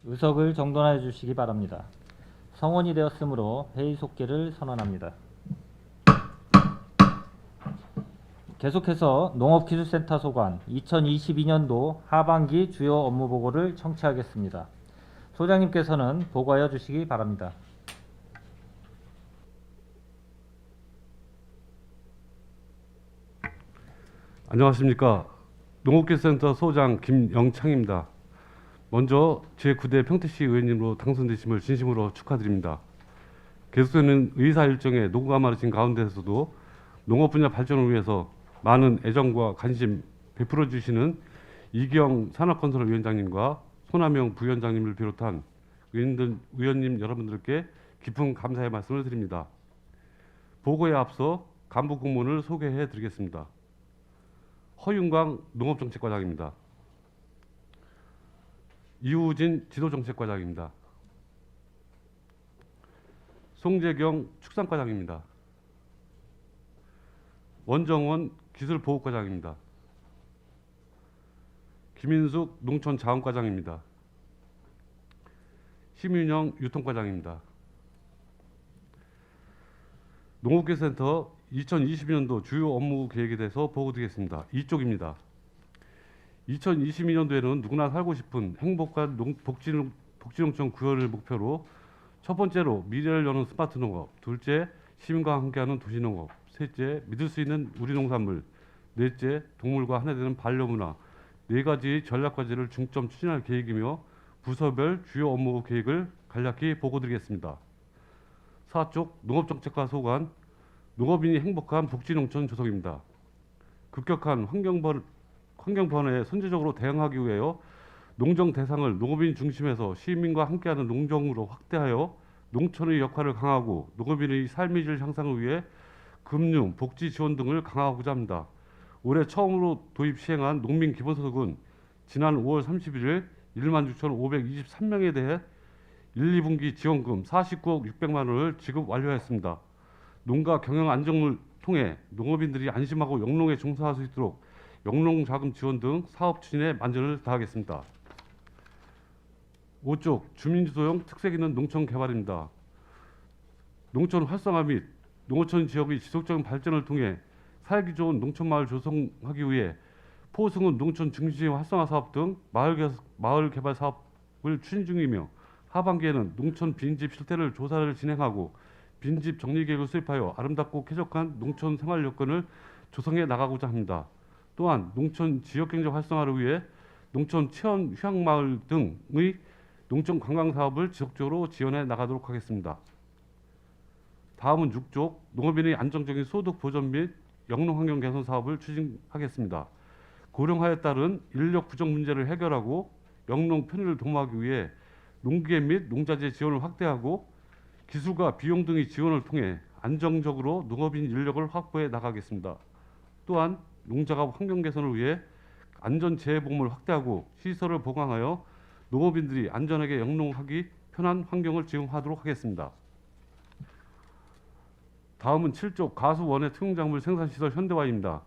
의석을 정돈하여 주시기 바랍니다. 성원이 되었으므로 회의 속개를 선언합니다. 계속해서 농업기술센터 소관 2022년도 하반기 주요 업무 보고를 청취하겠습니다. 소장님께서는 보고하여 주시기 바랍니다. 안녕하십니까. 농업기술센터 소장 김영창입니다. 먼저 제9대 평택시 의원님으로 당선되심을 진심으로 축하드립니다. 계속되는 의사 일정에 노고가 많으신 가운데서도 농업 분야 발전을 위해서 많은 애정과 관심 베풀어 주시는 이기영 산업건설위원장님과 손하명 부위원장님을 비롯한 의원님 여러분들께 깊은 감사의 말씀을 드립니다. 보고에 앞서 간부 공무원을 소개해 드리겠습니다. 허윤광 농업정책과장입니다. 이우진 지도정책과장입니다. 송재경 축산과장입니다. 원정원 기술보호과장입니다. 김인숙 농촌자원과장입니다. 심윤영 유통과장입니다. 농업기술센터 2022년도 주요 업무 계획에 대해서 보고드리겠습니다. 이쪽입니다. 2022년도에는 누구나 살고 싶은 행복한 복지농촌 구현을 목표로 첫 번째로 미래를 여는 스마트 농업, 둘째 시민과 함께하는 도시농업, 셋째 믿을 수 있는 우리 농산물, 넷째 동물과 하나 되는 반려문화, 네 가지 전략 과제를 중점 추진할 계획이며 부서별 주요 업무 계획을 간략히 보고드리겠습니다. 사쪽 농업정책과 소관 농업인이 행복한 복지농촌 조성입니다. 급격한 환경 변화에 선제적으로 대응하기 위하여 농정 대상을 농업인 중심에서 시민과 함께하는 농정으로 확대하여 농촌의 역할을 강화하고 농업인의 삶의 질 향상을 위해 금융, 복지 지원 등을 강화하고자 합니다. 올해 처음으로 도입 시행한 농민 기본소득은 지난 5월 31일 16,523명에 대해 1, 2분기 지원금 49억 600만 원을 지급 완료했습니다. 농가 경영 안정을 통해 농업인들이 안심하고 영농에 종사할 수 있도록 영농자금 지원 등 사업 추진에 만전을 다하겠습니다. 5쪽 주민주도형 특색 있는 농촌 개발입니다. 농촌 활성화 및 농어촌 지역의 지속적인 발전을 통해 살기 좋은 농촌마을 조성하기 위해 포승은 농촌 증지 활성화 사업 등 마을 개발 사업을 추진 중이며 하반기에는 농촌 빈집 실태를 조사를 진행하고 빈집 정리 계획을 수립하여 아름답고 쾌적한 농촌 생활 여건을 조성해 나가고자 합니다. 또한 농촌 지역경제 활성화를 위해 농촌 체험 휴양마을 등의 농촌 관광 사업을 지속적으로 지원해 나가도록 하겠습니다. 다음은 6쪽 농업인의 안정적인 소득 보전 및 영농 환경 개선 사업을 추진하겠습니다. 고령화에 따른 인력 부족 문제를 해결하고 영농 편의를 도모하기 위해 농기계 및 농자재 지원을 확대하고 기술과 비용 등의 지원을 통해 안정적으로 농업인 인력을 확보해 나가겠습니다. 또한 농작업 환경 개선을 위해 안전재해보험을 확대하고 시설을 보강하여 농업인들이 안전하게 영농하기 편한 환경을 제공하도록 하겠습니다. 다음은 7쪽 가수 원예 투용작물 생산시설 현대화입니다.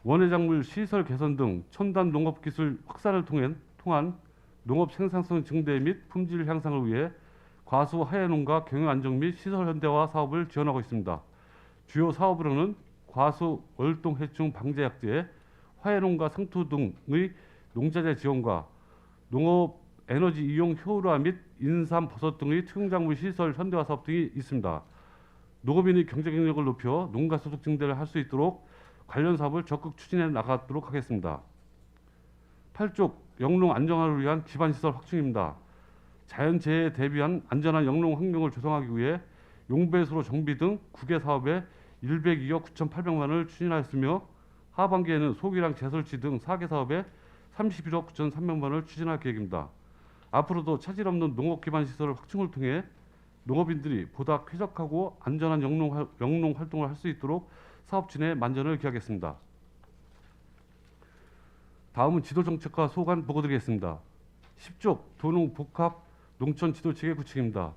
원예작물 시설 개선 등 첨단 농업기술 확산을 통한 농업 생산성 증대 및 품질 향상을 위해 과수 하해농가 경영 안정 및 시설 현대화 사업을 지원하고 있습니다. 주요 사업으로는 과수 월동 해충 방제 약제, 하해농가 상투 등의 농자재 지원과 농업 에너지 이용 효율화 및 인삼 버섯 등의 투용작물 시설 현대화 사업 등이 있습니다. 농업인의 경제 경력을 높여 농가 소득 증대를 할 수 있도록 관련 사업을 적극 추진해 나가도록 하겠습니다. 8쪽 영농 안정화를 위한 기반시설 확충입니다. 자연재해에 대비한 안전한 영농 환경을 조성하기 위해 용배수로 정비 등 9개 사업에 102억 9,800만 원을 추진하였으며 하반기에는 소기랑 재설치 등 4개 사업에 31억 9,300만 원을 추진할 계획입니다. 앞으로도 차질 없는 농업 기반 시설을 확충을 통해 농업인들이 보다 쾌적하고 안전한 영농 활동을 할 수 있도록 사업 진행에 만전을 기하겠습니다. 다음은 지도정책과 소관 보고드리겠습니다. 10쪽 도농 복합 농촌 지도 체계 구축입니다.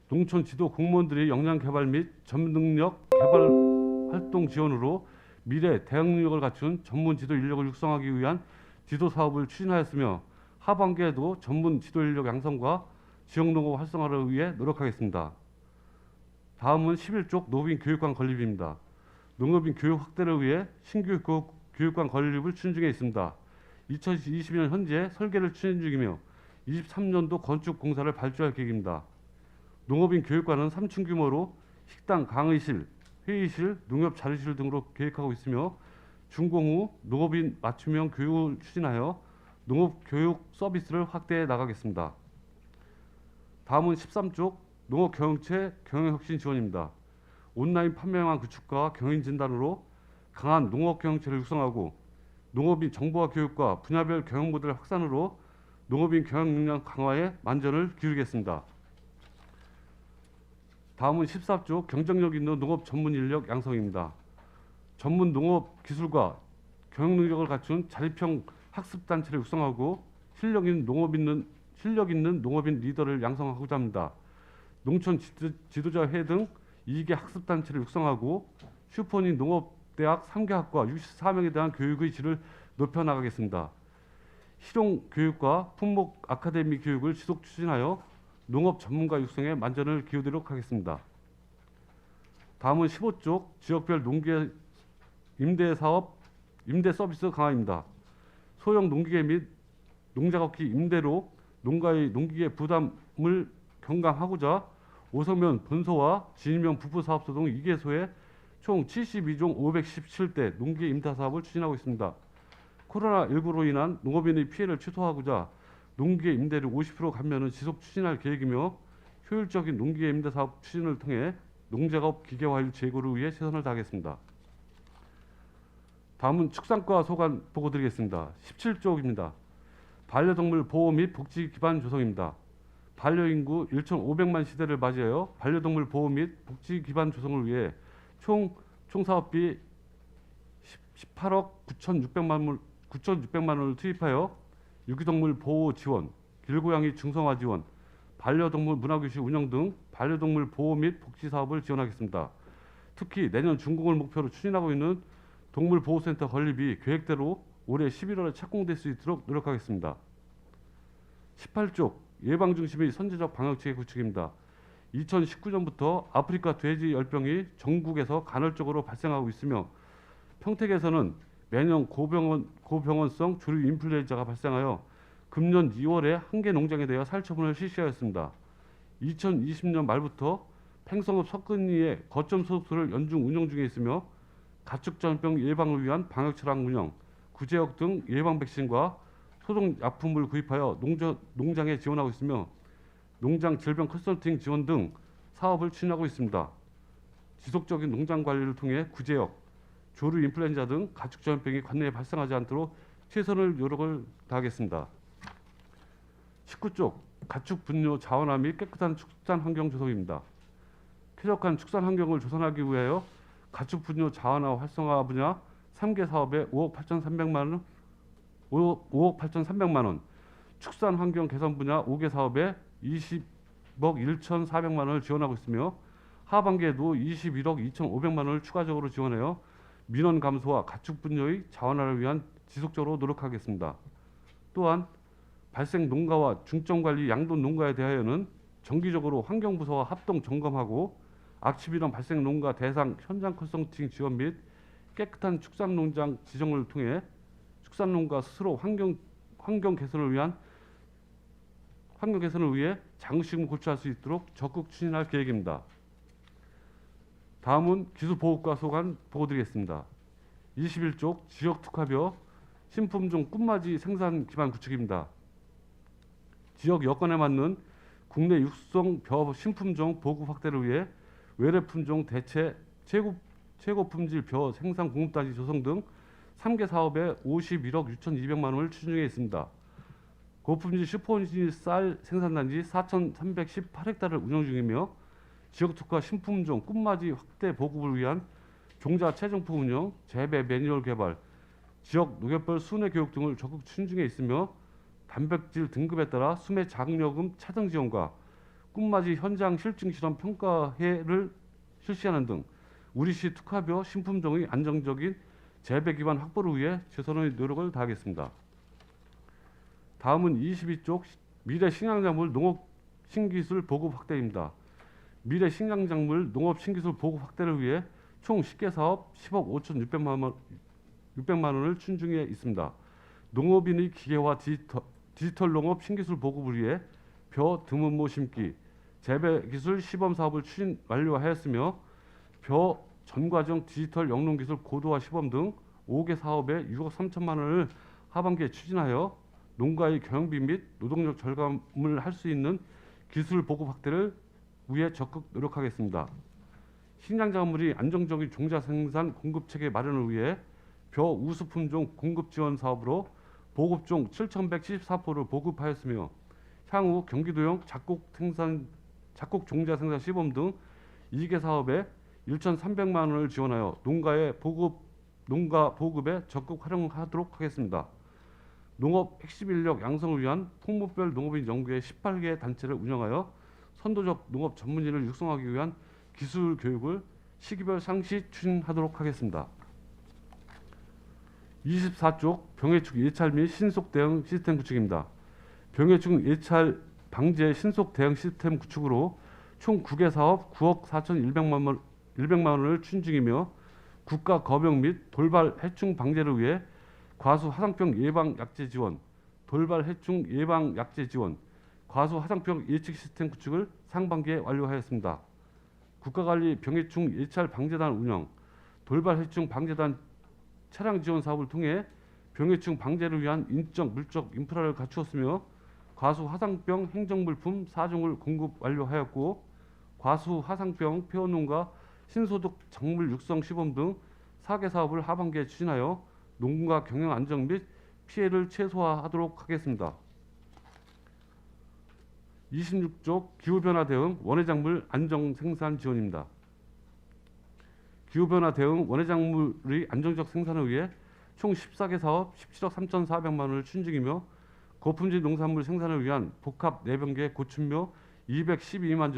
농촌 지도 공무원들의 역량 개발 및 전문 능력 개발 활동 지원으로 미래 대응 능력을 갖춘 전문 지도 인력을 육성하기 위한 지도 사업을 추진하였으며 하반기에도 전문 지도 인력 양성과 지역 농업 활성화를 위해 노력하겠습니다. 다음은 11쪽 농업인 교육관 건립입니다. 농업인 교육 확대를 위해 신규 교육관 건립을 추진 중에 있습니다. 2022년 현재 설계를 추진 중이며 23년도 건축 공사를 발주할 계획입니다. 농업인 교육관은 3층 규모로 식당, 강의실, 회의실, 농협 자료실 등으로 계획하고 있으며 준공 후 농업인 맞춤형 교육을 추진하여 농업 교육 서비스를 확대해 나가겠습니다. 다음은 13쪽 농업 경영체 경영혁신 지원입니다. 온라인 판매망 구축과 경영 진단으로 강한 농업 경영체를 육성하고 농업인 정보화 교육과 분야별 경영 모델 확산으로 농업인 경영 역량 강화에 만전을 기울이겠습니다. 다음은 14쪽 경쟁력 있는 농업 전문 인력 양성입니다. 전문 농업 기술과 경영 능력을 갖춘 자립형 학습 단체를 육성하고 실력 있는 농업인 리더를 양성하고자 합니다. 농촌 지도자 회 등 2개 학습 단체를 육성하고 슈퍼인 농업대학 3개 학과 64명에 대한 교육의 질을 높여 나가겠습니다. 실용 교육과 품목 아카데미 교육을 지속 추진하여 농업 전문가 육성에 만전을 기울이도록 하겠습니다. 다음은 15쪽 지역별 농기계 임대 사업, 임대 서비스 강화입니다. 소형 농기계 및 농작업기 임대로 농가의 농기계 부담을 경감하고자 오성면 본소와 진일명 부부사업소 등 2개소에 총 72종 517대 농기계 임대 사업을 추진하고 있습니다. 코로나19로 인한 농업인의 피해를 최소화하고자 농기계 임대를 50% 감면을 지속 추진할 계획이며 효율적인 농기계 임대 사업 추진을 통해 농작업 기계화율 제고를 위해 최선을 다하겠습니다. 다음은 축산과 소관 보고 드리겠습니다. 17쪽입니다. 반려동물 보호 및 복지 기반 조성입니다. 반려인구 1,500만 시대를 맞이하여 반려동물 보호 및 복지 기반 조성을 위해 총 사업비 18억 9,600만 원을 투입하여 유기동물 보호 지원, 길고양이 중성화 지원, 반려동물 문화교실 운영 등 반려동물 보호 및 복지 사업을 지원하겠습니다. 특히 내년 준공을 목표로 추진하고 있는 동물보호센터 건립이 계획대로 올해 11월에 착공될 수 있도록 노력하겠습니다. 18쪽 예방 중심의 선제적 방역체계 구축입니다. 2019년부터 아프리카 돼지 열병이 전국에서 간헐적으로 발생하고 있으며 평택에서는 매년 고병원성 조류 인플루엔자가 발생하여 금년 2월에 한 개 농장에 대하여 살처분을 실시하였습니다. 2020년 말부터 팽성읍 석근리의 거점 소속소를 연중 운영 중에 있으며 가축전염병 예방을 위한 방역 차량 운영, 구제역 등 예방 백신과 소독 약품을 구입하여 농장에 지원하고 있으며 농장 질병 컨설팅 지원 등 사업을 추진하고 있습니다. 지속적인 농장 관리를 통해 구제역, 조류 인플루엔자 등 가축전염병이 관내에 발생하지 않도록 최선의 노력을 다하겠습니다. 19쪽 가축 분뇨 자원화 및 깨끗한 축산 환경 조성입니다. 쾌적한 축산 환경을 조성하기 위하여 가축 분뇨 자원화 활성화 분야 3개 사업에 5억 8,300만 원, 축산 환경 개선 분야 5개 사업에 20억 1,400만 원을 지원하고 있으며 하반기에도 21억 2,500만 원을 추가적으로 지원하여 민원 감소와 가축 분뇨의 자원화를 위한 지속적으로 노력하겠습니다. 또한 발생 농가와 중점 관리 양돈 농가에 대하여는 정기적으로 환경부서와 합동 점검하고 악취 발생 농가 대상 현장 컨설팅 지원 및 깨끗한 축산농장 지정을 통해 축산농가 스스로 환경 개선을 위해 장시금 고취할 수 있도록 적극 추진할 계획입니다. 다음은 기술보호과 소관 보고드리겠습니다. 21쪽 지역특화벼 신품종 꿈맞이 생산 기반 구축입니다. 지역 여건에 맞는 국내 육성 벼 신품종 보급 확대를 위해 외래 품종 대체 최고 품질 벼 생산 공급단지 조성 등 3개 사업에 51억 6,200만 원을 추진 중에 있습니다. 고품질 슈퍼온진 쌀 생산단지 4,318헥타를 운영 중이며 지역특화 신품종 꿈맞이 확대 보급을 위한 종자 최정품 운영, 재배 매뉴얼 개발, 지역 농협별 순회 교육 등을 적극 추진 중에 있으며 단백질 등급에 따라 수매 장려금 차등 지원과 꿈맞이 현장 실증 실험 평가회를 실시하는 등 우리시 특화벼 신품종의 안정적인 재배 기반 확보를 위해 최선의 노력을 다하겠습니다. 다음은 22쪽 미래 식량작물 농업 신기술 보급 확대입니다. 미래 식량작물 농업 신기술 보급 확대를 위해 총 10개 사업 10억 5,600만 원을 추진 중에 있습니다. 농업인의 기계화 디지털 농업 신기술 보급을 위해 벼 드문모 심기, 재배 기술 시범 사업을 추진 완료하였으며 벼 전과정 디지털 영농기술 고도화 시범 등 5개 사업에 6억 3천만 원을 하반기에 추진하여 농가의 경영비 및 노동력 절감을 할 수 있는 기술 보급 확대를 위해 적극 노력하겠습니다. 식량작물이 안정적인 종자 생산 공급 체계 마련을 위해 벼 우수 품종 공급 지원 사업으로 보급종 7,174포를 보급하였으며 향후 경기도형 작곡 종자 생산 시범 등 2개 사업에 1,300만 원을 지원하여 농가 보급에 적극 활용하도록 하겠습니다. 농업 핵심 인력 양성을 위한 품목별 농업인 연구회 18개 단체를 운영하여 선도적 농업 전문인을 육성하기 위한 기술 교육을 시기별 상시 추진하도록 하겠습니다. 24쪽 병해충 예찰 및 신속 대응 시스템 구축입니다. 병해충 예찰 방제 신속 대응 시스템 구축으로 총 9개 사업 9억 4,100만 원을 추진 중이며 국가 거병 및 돌발 해충 방제를 위해 과수 화상병 예방 약제 지원, 돌발 해충 예방 약제 지원, 과수 화상병 예측 시스템 구축을 상반기에 완료하였습니다. 국가관리 병해충 예찰 방제단 운영, 돌발 해충 방제단 차량 지원 사업을 통해 병해충 방제를 위한 인적 물적 인프라를 갖추었으며 과수 화상병 행정물품 4종을 공급 완료하였고 과수 화상병 폐원농가 신소득 작물 육성 시범 등 4개 사업을 하반기에 추진하여 농가 경영 안정 및 피해를 최소화하도록 하겠습니다. 26쪽 기후변화 대응 원해작물 안정 생산 지원입니다. 기후변화 대응 원해작물의 안정적 생산을 위해 총 14개 사업 17억 3,400만 원을 추진 중이며 고품질 농산물 생산을 위한 복합 내병계 고춘묘 212만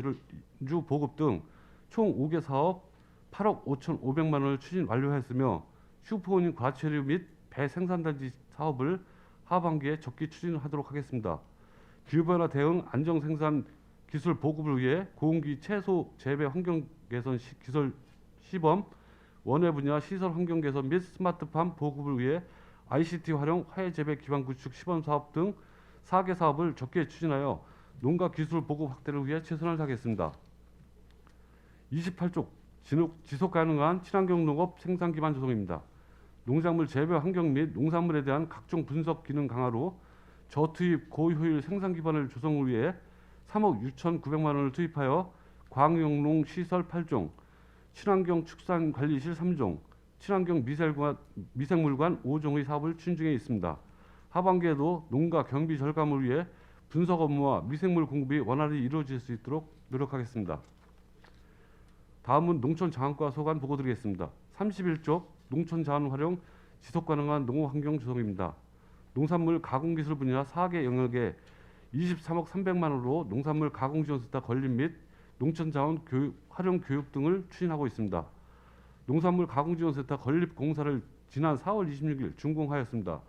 주 보급 등 총 5개 사업 8억 5,500만 원을 추진 완료했으며 슈퍼온인 과체류 및 배 생산단지 사업을 하반기에 적기 추진하도록 하겠습니다. 기후변화 대응 안정 생산 기술 보급을 위해 고온기 채소 재배 환경 개선 기술 시범, 원예 분야 시설 환경 개선 및 스마트팜 보급을 위해 ICT 활용 화해 재배 기반 구축 시범 사업 등 4개 사업을 적게 추진하여 농가 기술 보급 확대를 위해 최선을 다하겠습니다. 28쪽 지속 가능한 친환경 농업 생산 기반 조성입니다. 농작물 재배 환경 및 농산물에 대한 각종 분석 기능 강화로 저투입 고효율 생산 기반을 조성을 위해 3억 6,900만 원을 투입하여 광역농 시설 8종, 친환경 축산 관리실 3종, 친환경 미생물관 5종의 사업을 추진 중에 있습니다. 하반기에도 농가 경비 절감을 위해 분석 업무와 미생물 공급이 원활히 이루어질 수 있도록 노력하겠습니다. 다음은 농촌장학과 소관 보고 드리겠습니다. 31쪽 농촌자원 활용 지속가능한 농업환경 조성입니다. 농산물 가공기술 분야 4개 영역에 23억 300만 원으로 농산물 가공지원센터 건립 및 농촌자원 활용 교육 등을 추진하고 있습니다. 농산물 가공지원센터 건립 공사를 지난 4월 26일 준공하였습니다.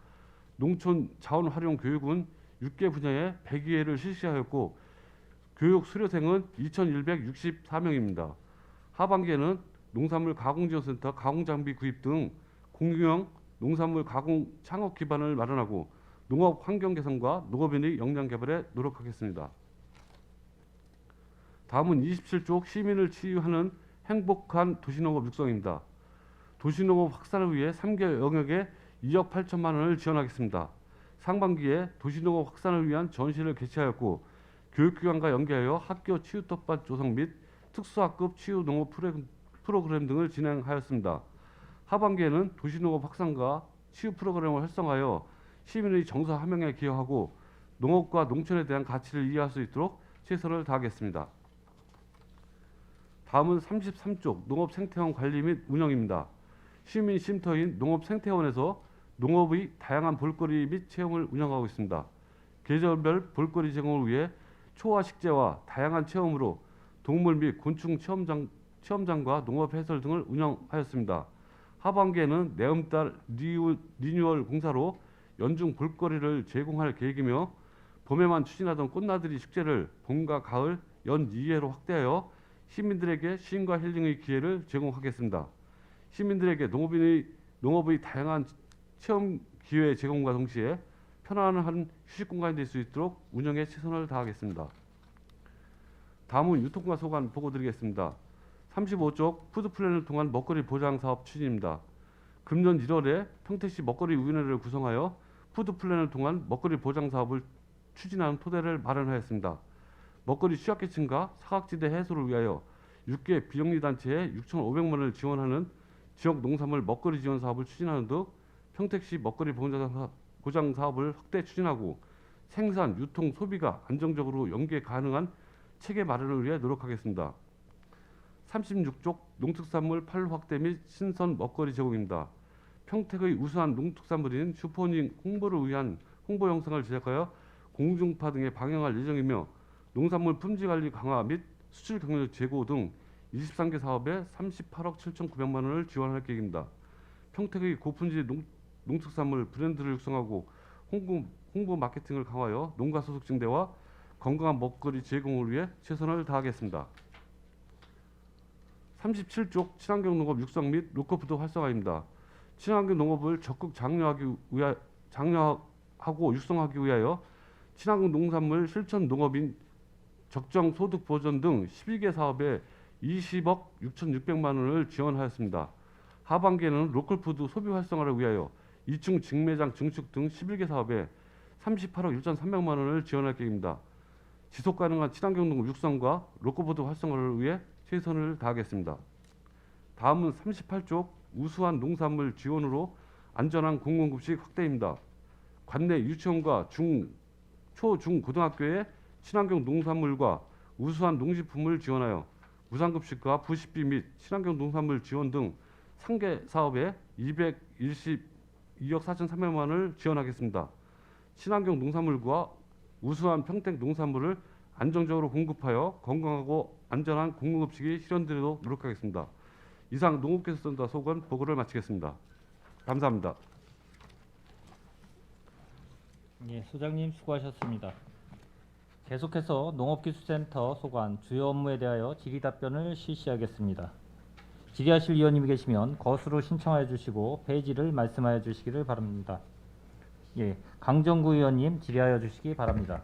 농촌자원 활용 교육은 6개 분야에 100여회를 실시하였고 교육 수료생은 2,164명입니다. 하반기에는 농산물 가공지원센터 가공장비 구입 등 공유형 농산물 가공 창업 기반을 마련하고 농업 환경 개선과 농업인의 역량 개발에 노력하겠습니다. 다음은 27쪽 시민을 치유하는 행복한 도시농업 육성입니다. 도시농업 확산을 위해 3개 영역에 2억 8천만 원을 지원하겠습니다. 상반기에 도시농업 확산을 위한 전시를 개최하였고 교육기관과 연계하여 학교 치유 텃밭 조성 및 특수학급 치유 농업 프로그램 등을 진행하였습니다. 하반기에는 도시농업 확산과 치유 프로그램을 활성화하여 시민의 정서 함양에 기여하고 농업과 농촌에 대한 가치를 이해할 수 있도록 최선을 다하겠습니다. 다음은 33쪽 농업생태원 관리 및 운영입니다. 시민 쉼터인 농업생태원에서 농업의 다양한 볼거리 및 체험을 운영하고 있습니다. 계절별 볼거리 제공을 위해 초화 식재와 다양한 체험으로 동물 및 곤충 체험장과 농업 해설 등을 운영하였습니다. 하반기에는 내음달 리뉴얼 공사로 연중 볼거리를 제공할 계획이며 봄에만 추진하던 꽃나들이 축제를 봄과 가을 연 2회로 확대하여 시민들에게 쉼과 힐링의 기회를 제공하겠습니다. 시민들에게 농업의 다양한 체험 기회 제공과 동시에 편안한 휴식 공간이 될 수 있도록 운영에 최선을 다하겠습니다. 다음은 유통과 소관 보고 드리겠습니다. 35쪽 푸드플랜을 통한 먹거리 보장 사업 추진입니다. 금년 1월에 평택시 먹거리위원회를 구성하여 푸드플랜을 통한 먹거리 보장 사업을 추진하는 토대를 마련하였습니다. 먹거리 취약계층과 사각지대 해소를 위하여 6개 비영리단체에 6,500만 원을 지원하는 지역 농산물 먹거리 지원 사업을 추진하는 등 평택시 먹거리 보장 사업을 확대 추진하고 생산, 유통, 소비가 안정적으로 연계 가능한 체계 마련을 위해 노력하겠습니다. 36쪽 농특산물 판로 확대 및 신선 먹거리 제공입니다. 평택의 우수한 농특산물인 슈퍼닝 홍보를 위한 홍보 영상을 제작하여 공중파 등에 방영할 예정이며 농산물 품질 관리 강화 및 수출 경력 제고 등 23개 사업에 38억 7,900만 원을 지원할 계획입니다. 평택의 고품질 농특산물 브랜드를 육성하고 홍보 마케팅을 강화하여 농가 소득 증대와 건강한 먹거리 제공을 위해 최선을 다하겠습니다. 37쪽 친환경 농업 육성 및 로컬푸드 활성화입니다. 친환경 농업을 적극 장려하고 육성하기 위하여 친환경 농산물 실천 농업인 적정 소득 보전 등 12개 사업에 20억 6,600만 원을 지원하였습니다. 하반기에는 로컬푸드 소비 활성화를 위하여 2층 직매장 증축 등 11개 사업에 38억 1,300만 원을 지원할 계획입니다. 지속 가능한 친환경 농업 육성과 로컬푸드 활성화를 위해 최선을 다하겠습니다. 다음은 38쪽 우수한 농산물 지원으로 안전한 공공급식 확대입니다. 관내 유치원과 초, 중, 고등학교에 친환경 농산물과 우수한 농식품을 지원하여 무상급식과 부식비 및 친환경 농산물 지원 등 3개 사업에 212억 4,300만 원을 지원하겠습니다. 친환경 농산물과 우수한 평택 농산물을 안정적으로 공급하여 건강하고 안전한 공공급식이 실현되도록 노력하겠습니다. 이상 농업기술센터 소관 보고를 마치겠습니다. 감사합니다. 예, 소장님 수고하셨습니다. 계속해서 농업기술센터 소관 주요 업무에 대하여 질의 답변을 실시하겠습니다. 질의하실 위원님이 계시면 거수로 신청하여 주시고 페이지를 말씀하여 주시기를 바랍니다. 예, 강정구 의원님 질의하여 주시기 바랍니다.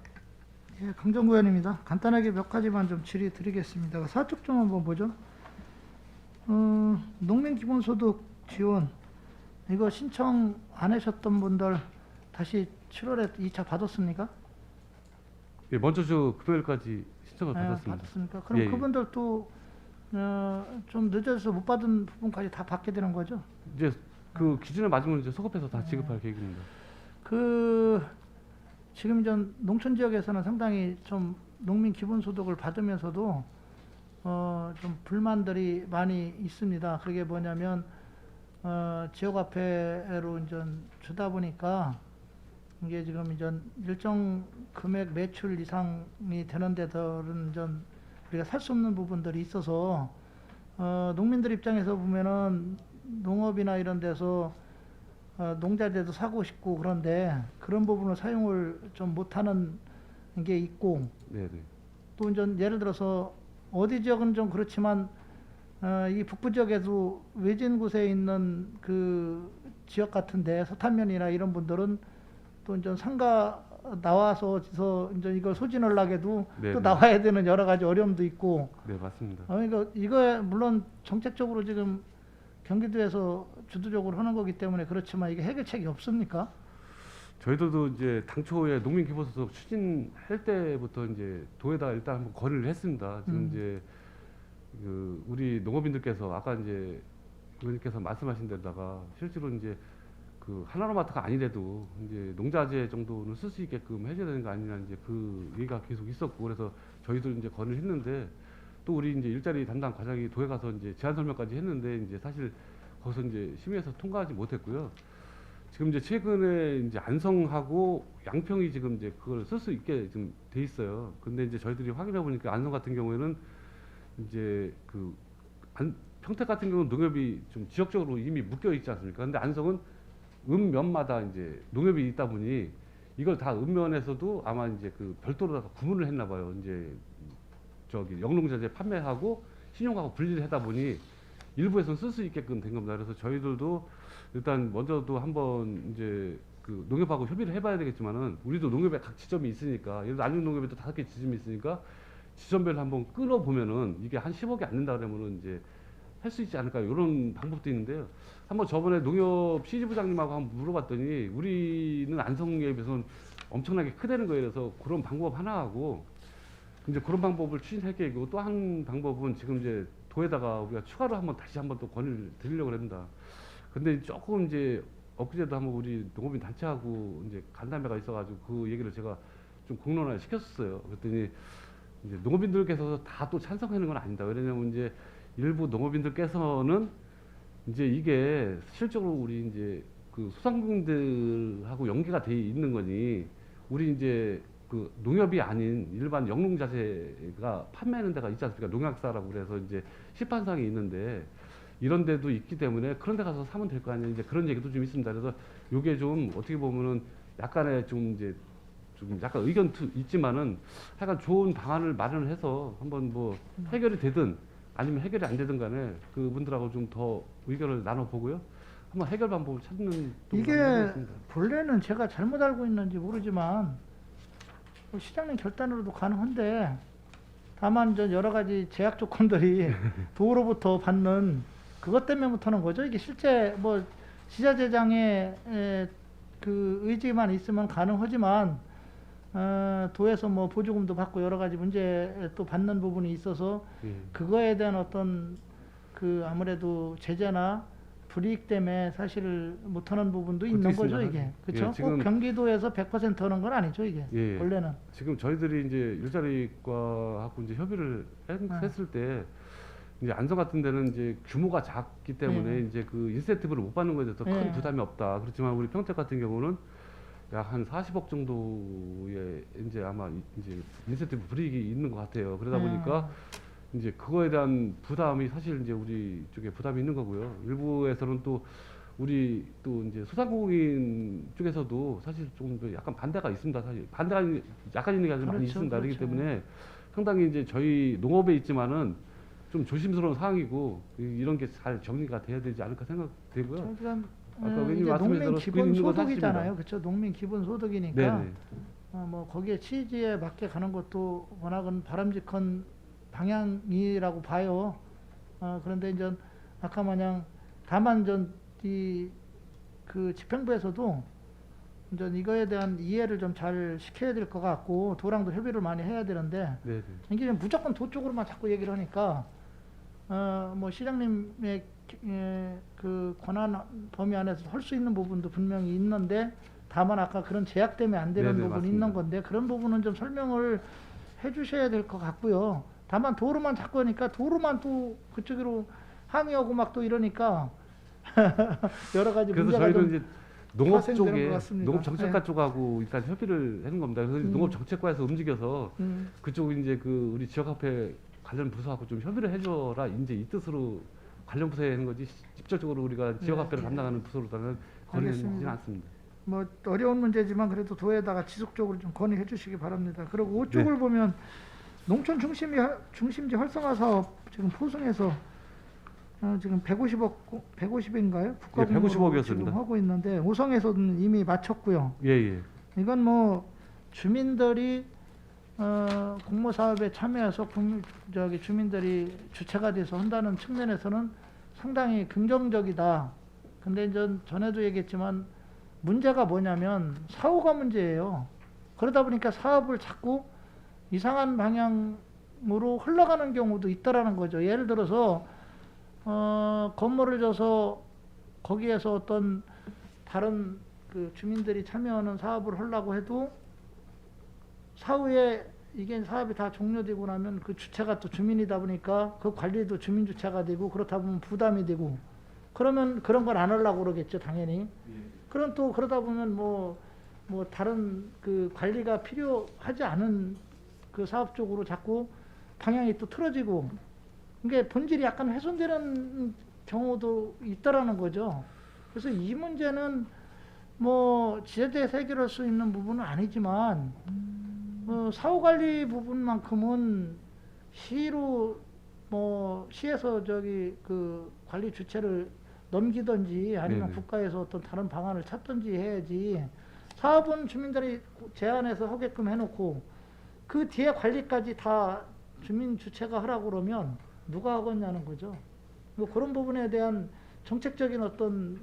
예, 강정구 의원입니다. 간단하게 몇 가지만 좀 질의 드리겠습니다. 사쪽 좀 한번 보죠. 농민 기본소득 지원 이거 신청 안 하셨던 분들 다시 7월에 2차 받았습니까? 예, 먼저 금요일까지 신청을 받았습니다. 받았습니까? 그럼 예, 예. 그분들도 좀 늦어서 못 받은 부분까지 다 받게 되는 거죠? 이제 그 기준에 맞으면 이제 소급해서 다 지급할 계획입니다. 지금 전 농촌 지역에서는 상당히 좀 농민 기본소득을 받으면서도 좀 불만들이 많이 있습니다. 그게 뭐냐면 지역화폐로 이제 주다 보니까 이게 지금 이제 일정 금액 매출 이상이 되는 데들은 좀 우리가 살 수 없는 부분들이 있어서 농민들 입장에서 보면은 농업이나 이런 데서 농자재도 사고 싶고 그런데 그런 부분을 사용을 좀 못하는 게 있고 네네. 또 이제 예를 들어서 어디 지역은 좀 그렇지만 이 북부 지역에도 외진 곳에 있는 그 지역 같은데 서탄면이나 이런 분들은 또 이제 상가 나와서 이제 이걸 소진을 하게도 네네. 또 나와야 되는 여러 가지 어려움도 있고 네, 맞습니다. 그러니까 이거 물론 정책적으로 지금 경기도에서 주도적으로 하는 거기 때문에 그렇지만 이게 해결책이 없습니까? 저희들도 이제 당초에 농민 기본소득 추진할 때부터 이제 도에다 일단 한번 건의를 했습니다. 지금 이제 그 우리 농업인들께서 아까 이제 의원님께서 말씀하신 데다가 실제로 이제 그 하나로마트가 아니래도 이제 농자재 정도는 쓸 수 있게끔 해줘야 되는 거 아니냐 이제 그 얘기가 계속 있었고 그래서 저희들 이제 건의를 했는데 또 우리 이제 일자리 담당 과장이 도에 가서 이제 제안 설명까지 했는데 이제 사실 거기서 이제 심의해서 통과하지 못했고요. 지금 이제 최근에 이제 안성하고 양평이 지금 이제 그걸 쓸 수 있게 좀 돼 있어요. 근데 이제 저희들이 확인해 보니까 안성 같은 경우에는 이제 평택 같은 경우는 농협이 좀 지역적으로 이미 묶여 있지 않습니까? 근데 안성은 읍면마다 이제 농협이 있다 보니 이걸 다 읍면에서도 아마 이제 그 별도로 다 구분을 했나 봐요. 이제 저기 영농자재 판매하고 신용하고 분리를 하다 보니 일부에서는 쓸 수 있게끔 된 겁니다. 그래서 저희들도 일단 먼저도 한번 이제 그 농협하고 협의를 해봐야 되겠지만은 우리도 농협에 각 지점이 있으니까 예를 들어 안육농협에도 5개 지점이 있으니까 지점별로 한번 끊어 보면은 이게 한 10억이 안 된다 그러면은 이제 할 수 있지 않을까요? 이런 방법도 있는데요. 한번 저번에 농협 CG부장님하고 한번 물어봤더니 우리는 안성에 비해서는 엄청나게 크다는 거예요. 그래서 그런 방법 하나 하고 이제 그런 방법을 추진할 계획이고 또 한 방법은 지금 이제 도에다가 우리가 추가로 한번 다시 한번 또 건의를 드리려고 합니다. 근데 조금 이제 엊그제도 한번 우리 농업인 단체하고 이제 간담회가 있어가지고 그 얘기를 제가 좀 공론화 시켰었어요. 그랬더니 이제 농업인들께서 다 또 찬성하는 건 아니다. 왜냐면 이제 일부 농업인들께서는 이제 이게 실적으로 우리 이제 그 소상공인들하고 연계가 돼 있는 거니 우리 이제 그 농협이 아닌 일반 영농자재가 판매하는 데가 있지 않습니까? 농약사라고 그래서 이제 시판상이 있는데 이런 데도 있기 때문에 그런 데 가서 사면 될 거 아니에요. 이제 그런 얘기도 좀 있습니다. 그래서 요게 좀 어떻게 보면은 약간의 좀 이제 좀 약간 의견도 있지만은 하여간 좋은 방안을 마련을 해서 한번 뭐 해결이 되든 아니면 해결이 안 되든 간에 그분들하고 좀 더 의견을 나눠보고요. 한번 해결 방법을 찾는 또 이게 방법이 있습니다. 본래는 제가 잘못 알고 있는지 모르지만 시장님 결단으로도 가능한데 다만 저 여러 가지 제약 조건들이 도로부터 받는 그것 때문에 못하는 거죠. 이게 실제 뭐 지자체장의 그 의지만 있으면 가능하지만 도에서 뭐 보조금도 받고 여러 가지 문제 또 받는 부분이 있어서 예. 그거에 대한 어떤 그 아무래도 제재나 불이익 때문에 사실 못하는 부분도 있는 그것도 거죠, 있습니다. 이게. 그렇죠? 예, 지금- 꼭 경기도에서 100% 하는 건 아니죠, 이게. 예. 원래는. 지금 저희들이 이제 일자리과하고 이제 협의를 했을 때 이제 안성 같은 데는 이제 규모가 작기 때문에 이제 그 인센티브를 못 받는 거에 대해서 큰 네. 부담이 없다. 그렇지만 우리 평택 같은 경우는 약 한 40억 정도의 이제 아마 이제 인센티브 불이익이 있는 것 같아요. 그러다 보니까 이제 그거에 대한 부담이 사실 이제 우리 쪽에 부담이 있는 거고요. 일부에서는 또 우리 또 이제 소상공인 쪽에서도 사실 좀 약간 반대가 있습니다. 사실 반대가 약간 있는 게 아니라 많이 그렇죠, 있습니다. 그렇기 그렇죠. 때문에 상당히 이제 저희 농업에 있지만은 좀 조심스러운 상황이고 이런 게 잘 정리가 돼야 되지 않을까 생각되고요. 지금 아까 의원님 이제 말씀하신 농민 대로 기본 있는 건 소득이잖아요, 사실입니다. 그렇죠? 농민 기본 소득이니까 네네. 뭐 거기에 취지에 맞게 가는 것도 워낙은 바람직한 방향이라고 봐요. 그런데 이제 아까 마냥 다만 이 그 집행부에서도 이제 이거에 대한 이해를 좀 잘 시켜야 될 것 같고 도랑도 협의를 많이 해야 되는데 네네. 이게 무조건 도 쪽으로만 자꾸 얘기를 하니까 뭐 시장님의 그 권한 범위 안에서 할 수 있는 부분도 분명히 있는데 다만 아까 그런 제약 때문에 안 되는 네네, 부분이 맞습니다. 있는 건데 그런 부분은 좀 설명을 해주셔야 될 것 같고요. 다만 도로만 자꾸 하니까 도로만 또 그쪽으로 항의하고 막 또 이러니까 여러 가지 그래서 문제가 저희는 좀 이제 농업 파생되는 것 쪽에 같습니다. 농업 정책과 네. 쪽하고 일단 협의를 하는 겁니다. 그래서 농업 정책과에서 움직여서 그쪽 이제 그 우리 지역화폐 관련 부서하고 좀 협의를 해줘라 이제 이 뜻으로 관련 부서에 하는 거지 직접적으로 우리가 지역화폐를 네. 담당하는 부서로다는 건의하지는 알겠습니다. 않습니다. 뭐 어려운 문제지만 그래도 도에다가 지속적으로 좀 건의해 주시기 바랍니다. 그리고 이쪽을 보면 농촌 중심지 활성화 사업 지금 포승해서 지금 150인가요? 국가 예, 150억 공모로 이었습니다. 지금 하고 있는데 오성에서는 이미 마쳤고요. 예예. 이건 뭐 주민들이 공모 사업에 참여해서 주민들이 주체가 돼서 한다는 측면에서는 상당히 긍정적이다. 근데 이제 전에도 얘기했지만 문제가 뭐냐면 사후가 문제예요. 그러다 보니까 사업을 자꾸 이상한 방향으로 흘러가는 경우도 있다라는 거죠. 예를 들어서 건물을 줘서 거기에서 어떤 다른 그 주민들이 참여하는 사업을 하려고 해도 사후에 이게 사업이 다 종료되고 나면 그 주체가 또 주민이다 보니까 그 관리도 주민 주체가 되고 그렇다 보면 부담이 되고 그러면 그런 걸 안 하려고 그러겠죠, 당연히. 그럼 또 그러다 보면 뭐 다른 그 관리가 필요하지 않은 그 사업 쪽으로 자꾸 방향이 또 틀어지고 이게 본질이 약간 훼손되는 경우도 있다라는 거죠. 그래서 이 문제는 뭐 지자체에서 해결할 수 있는 부분은 아니지만 사후 관리 부분만큼은 시로 뭐 시에서 저기 그 관리 주체를 넘기든지 아니면 네네. 국가에서 어떤 다른 방안을 찾든지 해야지. 사업은 주민들이 제안해서 하게끔 해놓고 그 뒤에 관리까지 다 주민 주체가 하라고 그러면 누가 하겠냐는 거죠. 뭐 그런 부분에 대한 정책적인 어떤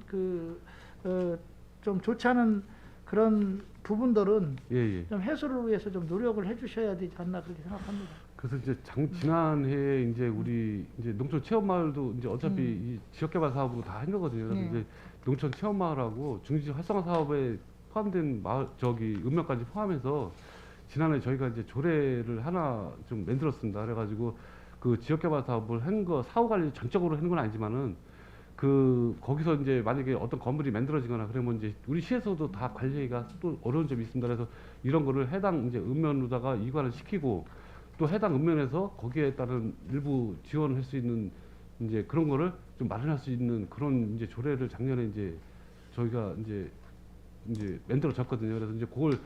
좀 좋지 않은 그런 부분들은 예, 예. 좀 해소를 위해서 좀 노력을 해주셔야 되지 않나 그렇게 생각합니다. 그래서 이제 지난해에 이제 우리 이제 농촌 체험마을도 이제 어차피 이 지역개발 사업으로 다 한 거거든요. 그래서 네. 이제 농촌 체험마을하고 중지 활성화 사업에 포함된 마을 저기 읍면까지 포함해서 지난해 저희가 이제 조례를 하나 좀 만들었습니다. 그래가지고 그 지역개발 사업을 한 거 사후 관리 전적으로 하는 건 아니지만은 그 거기서 이제 만약에 어떤 건물이 만들어지거나 그러면 이제 우리 시에서도 다 관리가 또 어려운 점이 있습니다. 그래서 이런 거를 해당 이제 읍면으로다가 이관을 시키고 또 해당 읍면에서 거기에 따른 일부 지원을 할 수 있는 이제 그런 거를 좀 마련할 수 있는 그런 이제 조례를 작년에 이제 저희가 이제 만들어졌거든요. 그래서 이제 그걸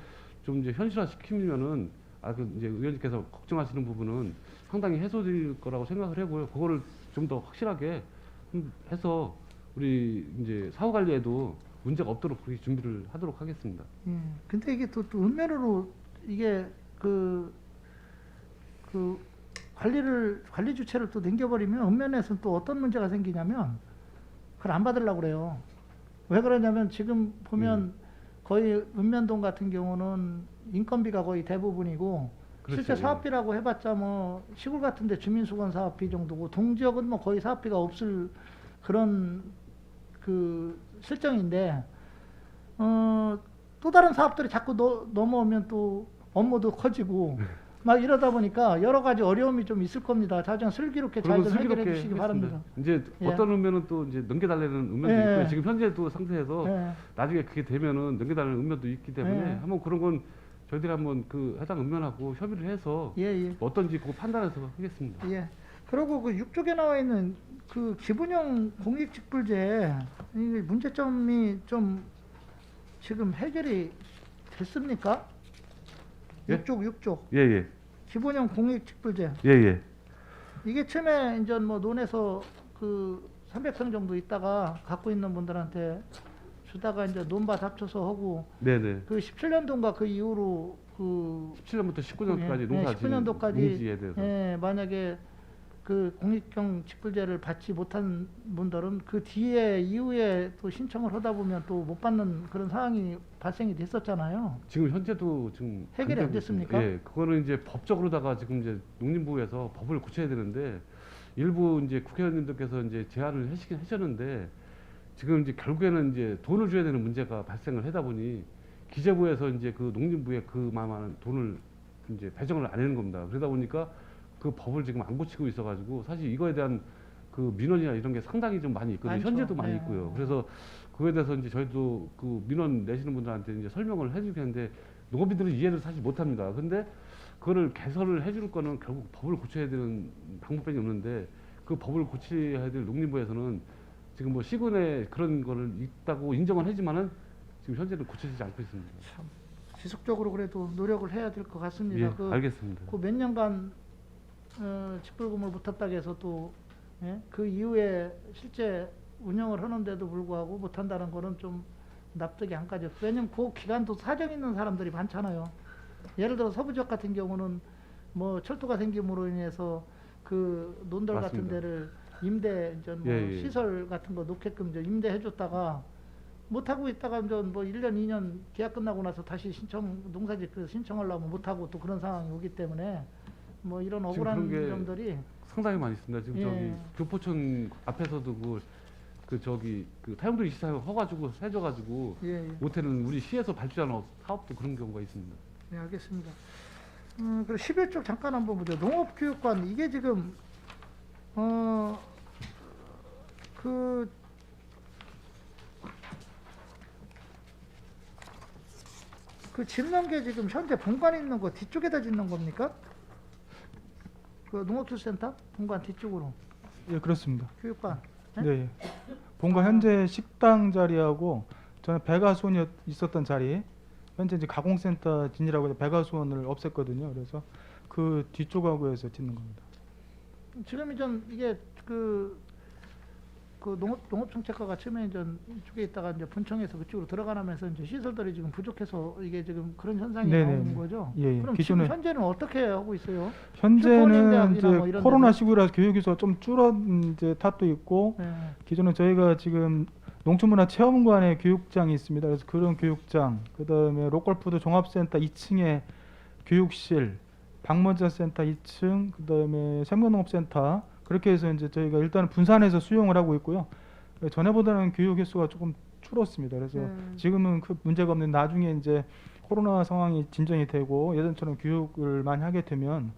좀 이제 현실화 시키면은 그 이제 의원님께서 걱정하시는 부분은 상당히 해소될 거라고 생각을 하고요. 그거를 좀 더 확실하게 해서 우리 이제 사후 관리에도 문제가 없도록 그렇게 준비를 하도록 하겠습니다. 예. 근데 이게 또 읍면으로 이게 그 관리 주체를 또 넘겨버리면 읍면에서는 또 어떤 문제가 생기냐면 그걸 안 받으려고 그래요. 왜 그러냐면 지금 보면 거의 읍면동 같은 경우는 인건비가 거의 대부분이고 그렇죠. 실제 사업비라고 해봤자 뭐 시골 같은데 주민수건 사업비 정도고 동지역은 뭐 거의 사업비가 없을 그런 그 실정인데 또 다른 사업들이 자꾸 넘어오면 또 업무도 커지고 막 이러다 보니까 여러 가지 어려움이 좀 있을 겁니다. 자정 슬기롭게 잘 좀 해결해 주시기 바랍니다. 이제 예. 어떤 읍면은 또 이제 넘겨달라는 읍면도 예. 있고요. 지금 현재도 상태에서 예. 나중에 그게 되면은 넘겨달라는 읍면도 있기 때문에 예. 한번 그런 건 저희들이 한번 그 해당 읍면하고 협의를 해서 예, 예. 어떤지 그거 판단해서 하겠습니다. 예. 그리고 그 6쪽에 나와 있는 그 기본형 공익직불제 이 문제점이 좀 지금 해결이 됐습니까? 예? 6쪽 예예 기본형 공익직불제 예예 이게 처음에 이제 뭐 논에서 그 300평 정도 있다가 갖고 있는 분들한테 주다가 이제 논밭 합쳐서 하고 네네 그 17년도인가 그 이후로 그 17년부터 19년까지 농사 지은 19년도까지 농지에 대해서 예, 만약에 그 공익형 직불제를 받지 못한 분들은 그 뒤에 이후에 또 신청을 하다 보면 또 못 받는 그런 상황이 발생이 됐었잖아요. 지금 현재도 지금 해결이 안 강제하고 됐습니까? 있습니다. 예, 그거는 이제 법적으로다가 지금 이제 농림부에서 법을 고쳐야 되는데 일부 이제 국회의원님들께서 이제 제안을 하셨는데 지금 이제 결국에는 이제 돈을 줘야 되는 문제가 발생을 하다 보니 기재부에서 이제 그 농림부에 그만한 돈을 이제 배정을 안 하는 겁니다. 그러다 보니까 그 법을 지금 안 고치고 있어가지고 사실 이거에 대한 그 민원이나 이런 게 상당히 좀 많이 있거든요. 많죠. 현재도 많이 네. 있고요. 그래서 그거에 대해서 이제 저희도 그 민원 내시는 분들한테 이제 설명을 해주겠는데 농업인들은 이해를 사실 못합니다. 근데 그거를 개선을 해줄 거는 결국 법을 고쳐야 되는 방법밖에 없는데 그 법을 고쳐야 될 농림부에서는 지금 뭐 시군에 그런 거를 있다고 인정을 하지만은 지금 현재는 고쳐지지 않고 있습니다. 참 지속적으로 그래도 노력을 해야 될 것 같습니다. 예, 알겠습니다. 그 몇 년간 직불금을 못했다고 해서 또 그 이후에 실제 운영을 하는데도 불구하고 못한다는 거는 좀 납득이 안 가죠. 왜냐면 그 기간도 사정 있는 사람들이 많잖아요. 예를 들어 서부지역 같은 경우는 뭐 철도가 생김으로 인해서 그 논들 같은 맞습니다. 데를 임대 이제 뭐 예, 예. 시설 같은 거 놓게끔 이제 임대해 줬다가 못 하고 있다가 이제 뭐 1년 2년 계약 끝나고 나서 다시 농사짓 그 신청하려면 못 하고 또 그런 상황이 오기 때문에 뭐 이런 지금 그런 억울한 게 점들이 상당히 많이 있습니다. 지금 예. 저기 교포촌 앞에서도 그 저기 그 타용도리 시사를 허가주고 해줘가지고 예, 예. 못해는 우리 시에서 발주하는 사업도 그런 경우가 있습니다. 네, 알겠습니다. 그리고 11쪽 잠깐 한번 보죠. 농업교육관 이게 지금 그 짓는 게 지금 현재 본관에 있는 거 뒤쪽에다 짓는 겁니까? 그 농업기술센터 본관 뒤쪽으로 예, 그렇습니다. 교육관. 네? 네. 본관 현재 식당 자리하고 저는 배가수원이 있었던 자리, 현재 이제 가공센터 진이라고 해서 배가수원을 없앴거든요. 그래서 그 뒤쪽하고에서 짓는 겁니다. 지금 이게 그 농업정책과가 처음에 이쪽에 있다가 이제 분청에서 그쪽으로 들어가면서 이제 시설들이 지금 부족해서 이게 지금 그런 현상이 네네네. 나오는 거죠. 예, 예. 그럼 기존에 지금 현재는 어떻게 하고 있어요? 현재는 슈퍼닝대학이나 이제 뭐 이런 코로나 데도? 시국이라서 교육에서 좀 줄은 이제 탓도 있고, 네. 기존에 저희가 지금 농촌문화체험관에 교육장이 있습니다. 그래서 그런 교육장, 그다음에 로컬푸드 종합센터 2층에 교육실, 방문자센터 2층, 그다음에 생명농업센터, 그렇게 해서 이제 저희가 일단은 분산해서 수용을 하고 있고요. 전에보다는 교육 횟수가 조금 줄었습니다. 그래서 지금은 그 문제가 없는, 나중에 이제 코로나 상황이 진정이 되고 예전처럼 교육을 많이 하게 되면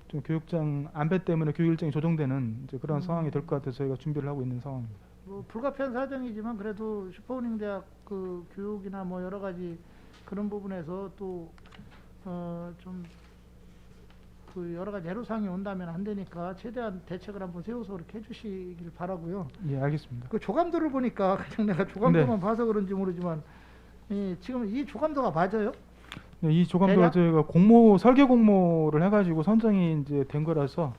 좀 교육장 안배 때문에 교육 일정이 조정되는 이제 그런 상황이 될 것 같아서 저희가 준비를 하고 있는 상황입니다. 뭐 불가피한 사정이지만 그래도 슈퍼우닝 대학 그 교육이나 뭐 여러 가지 그런 부분에서 또 좀 그 여러 가지 애로사항이 온다면 안 되니까 최대한 대책을 한번 세워서 그렇게 해주시길 바라고요. 예, 알겠습니다. 그 조감도를 보니까 그냥 내가 조감도만 봐서 그런지 모르지만 지금 이 조감도가 맞아요? 네, 이 조감도가 대략? 저희가 설계 공모를 해가지고 선정이 이제 된 거라서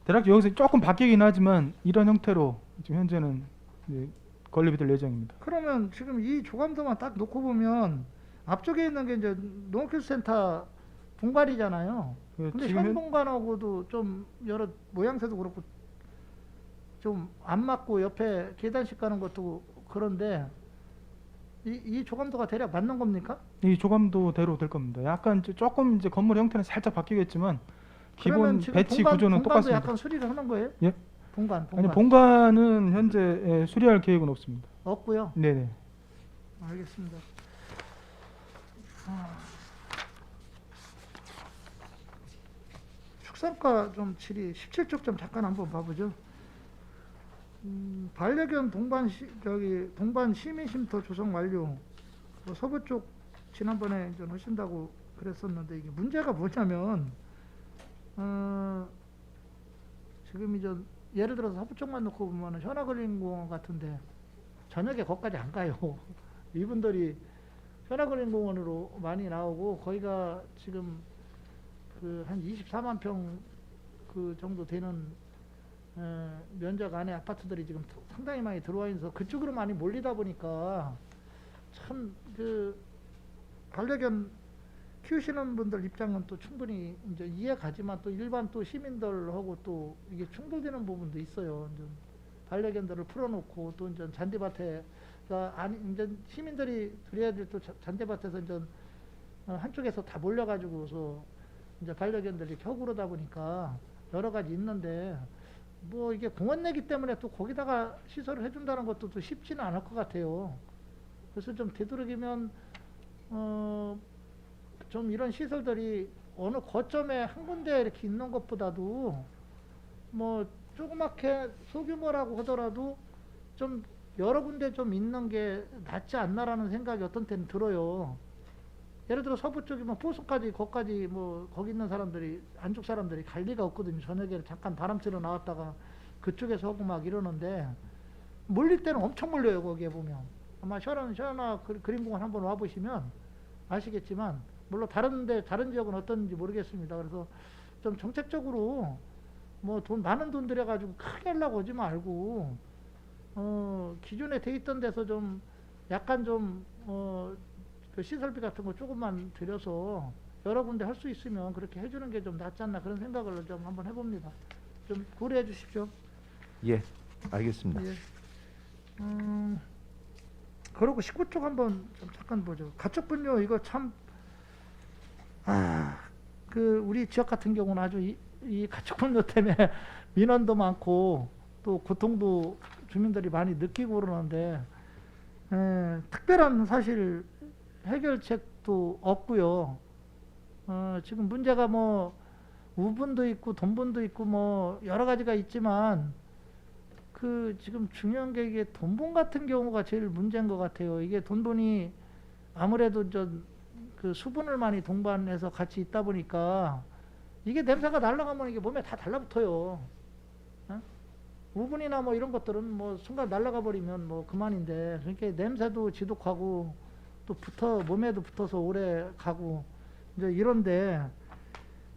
대략 여기서 조금 바뀌긴 하지만 이런 형태로 지금 현재는 이제 건립이 될 예정입니다. 그러면 지금 이 조감도만 딱 놓고 보면 앞쪽에 있는 게 이제 농업기술센터 본관이잖아요. 근데 현 본관하고도 좀 여러 모양새도 그렇고 좀 안 맞고 옆에 계단식 가는 것도 그런데 이 조감도가 대략 맞는 겁니까? 이 조감도대로 될 겁니다. 약간 이제 조금 이제 건물 형태는 살짝 바뀌겠지만 그러면 기본 지금 배치 구조는 본관도 똑같습니다. 약간 수리를 하는 거예요? 예? 본관. 아니, 본관은 현재 수리할 계획은 없습니다. 없고요. 네네. 알겠습니다. 축산과 좀 질의 17쪽 좀 잠깐 한번 봐보죠. 반려견 동반 시민쉼터 조성 완료. 뭐 서부 쪽 지난번에 좀 하신다고 그랬었는데 이게 문제가 뭐냐면 지금 이제 예를 들어서 서부 쪽만 놓고 보면은 현아그린공원 같은데 저녁에 거기까지 안 가요. 이분들이 현아그린공원으로 많이 나오고 거기가 지금 그 한 24만 평 그 정도 되는 면적 안에 아파트들이 지금 상당히 많이 들어와 있어서 그쪽으로 많이 몰리다 보니까 참 그 반려견 키우시는 분들 입장은 또 충분히 이제 이해가지만 또 일반 또 시민들하고 또 이게 충돌되는 부분도 있어요. 이제 반려견들을 풀어놓고 또 이제 잔디밭에가 아니 이제 시민들이 들여야 될 또 잔디밭에서 이제 한쪽에서 다 몰려가지고서 이제 반려견들이 켜고 그러다 보니까 여러 가지 있는데 뭐 이게 공원 내기 때문에 또 거기다가 시설을 해준다는 것도 또 쉽지는 않을 것 같아요. 그래서 좀 되도록이면 좀 이런 시설들이 어느 거점에 한 군데 이렇게 있는 것보다도 뭐 조그맣게 소규모라고 하더라도 좀 여러 군데 좀 있는 게 낫지 않나라는 생각이 어떤 때는 들어요. 예를 들어 서부 쪽이면 포수까지 거기까지 뭐 거기 있는 사람들이 안쪽 사람들이 갈 리가 없거든요. 저녁에 잠깐 바람 쐬러 나왔다가 그쪽에서 하고 막 이러는데 몰릴 때는 엄청 몰려요. 거기에 보면 아마 시원한 그린공원 한번 와보시면 아시겠지만 물론 다른 지역은 어떤지 모르겠습니다. 그래서 좀 정책적으로 뭐 많은 돈 들여가지고 크게 하려고 하지 말고 기존에 돼 있던 데서 좀 약간 좀 그 시설비 같은 거 조금만 들여서 여러 군데 할 수 있으면 그렇게 해주는 게 좀 낫지 않나 그런 생각을 좀 한번 해봅니다. 좀 고려해 주십시오. 예, 알겠습니다. 예. 그리고 19쪽 한번 좀 잠깐 보죠. 가축분뇨 이거 참 그 우리 지역 같은 경우는 아주 이 가축분뇨 때문에 민원도 많고 또 고통도 주민들이 많이 느끼고 그러는데 특별한 사실 해결책도 없고요. 지금 문제가 뭐 우분도 있고 돈분도 있고 뭐 여러 가지가 있지만 그 지금 중요한 게 이게 돈분 같은 경우가 제일 문제인 것 같아요. 이게 돈분이 아무래도 그 수분을 많이 동반해서 같이 있다 보니까 이게 냄새가 날아가면 이게 몸에 다 달라붙어요. 우분이나 뭐 이런 것들은 뭐 순간 날아가 버리면 뭐 그만인데, 그러니까 냄새도 지독하고 또 몸에도 붙어서 오래 가고 이제 이런데,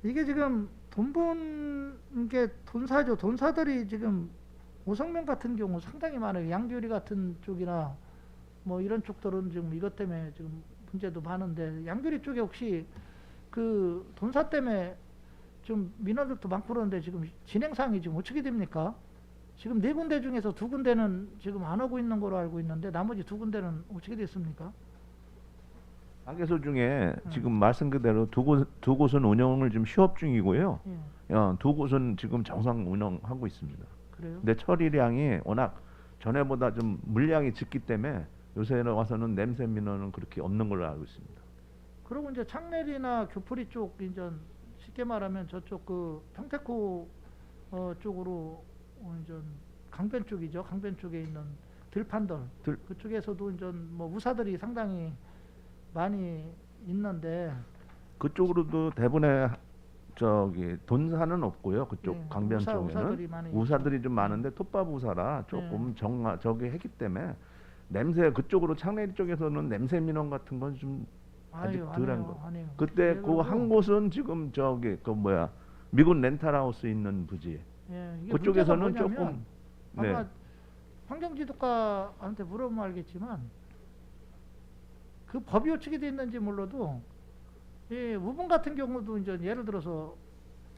이게 지금 돈 번 게 돈사죠. 돈사들이 지금 오성면 같은 경우 상당히 많아요. 양규리 같은 쪽이나 뭐 이런 쪽들은 지금 이것 때문에 지금 문제도 많은데, 양규리 쪽에 혹시 그 돈사 때문에 좀 민원들도 많고 그러는데 지금 진행상이 지금 어떻게 됩니까? 지금 4군데 중에서 2군데는 지금 안 하고 있는 걸로 알고 있는데 나머지 2군데는 어떻게 됐습니까? 가게소 중에 지금 말씀 그대로 두 곳은 운영을 지금 휴업 중이고요. 예, 2곳은 지금 정상 운영하고 있습니다. 그래요? 근데 처리량이 워낙 전에보다 좀 물량이 짙기 때문에 요새 와서는 냄새 민원은 그렇게 없는 걸로 알고 있습니다. 그리고 이제 창내리나 교포리 쪽, 이제 쉽게 말하면 저쪽 그 평택호 쪽으로 이제 강변 쪽이죠. 강변 쪽에 있는 들판들, 그쪽에서도 이제 뭐 우사들이 상당히 많이 있는데, 그쪽으로도 대부분의 저기 돈사는 없고요. 그쪽 예, 강변 우사들이 쪽에는 많이 우사들이 좀 많은데 톱밥 우사라 조금 저기 했기 때문에 냄새 그쪽으로 창내리 쪽에서는 냄새 민원 같은 건 좀 아직 아유, 덜한 안 해요, 거. 안 해요. 그때 그 그래가지고, 한 곳은 지금 저기 그 뭐야 미군 렌탈하우스 있는 부지 예, 이게 그쪽에서는 문제가 뭐냐면, 조금 네. 아마 환경지도과한테 물어보면 알겠지만, 그 법이 어떻게 돼 있는지 몰라도 이 우분 같은 경우도 이제 예를 들어서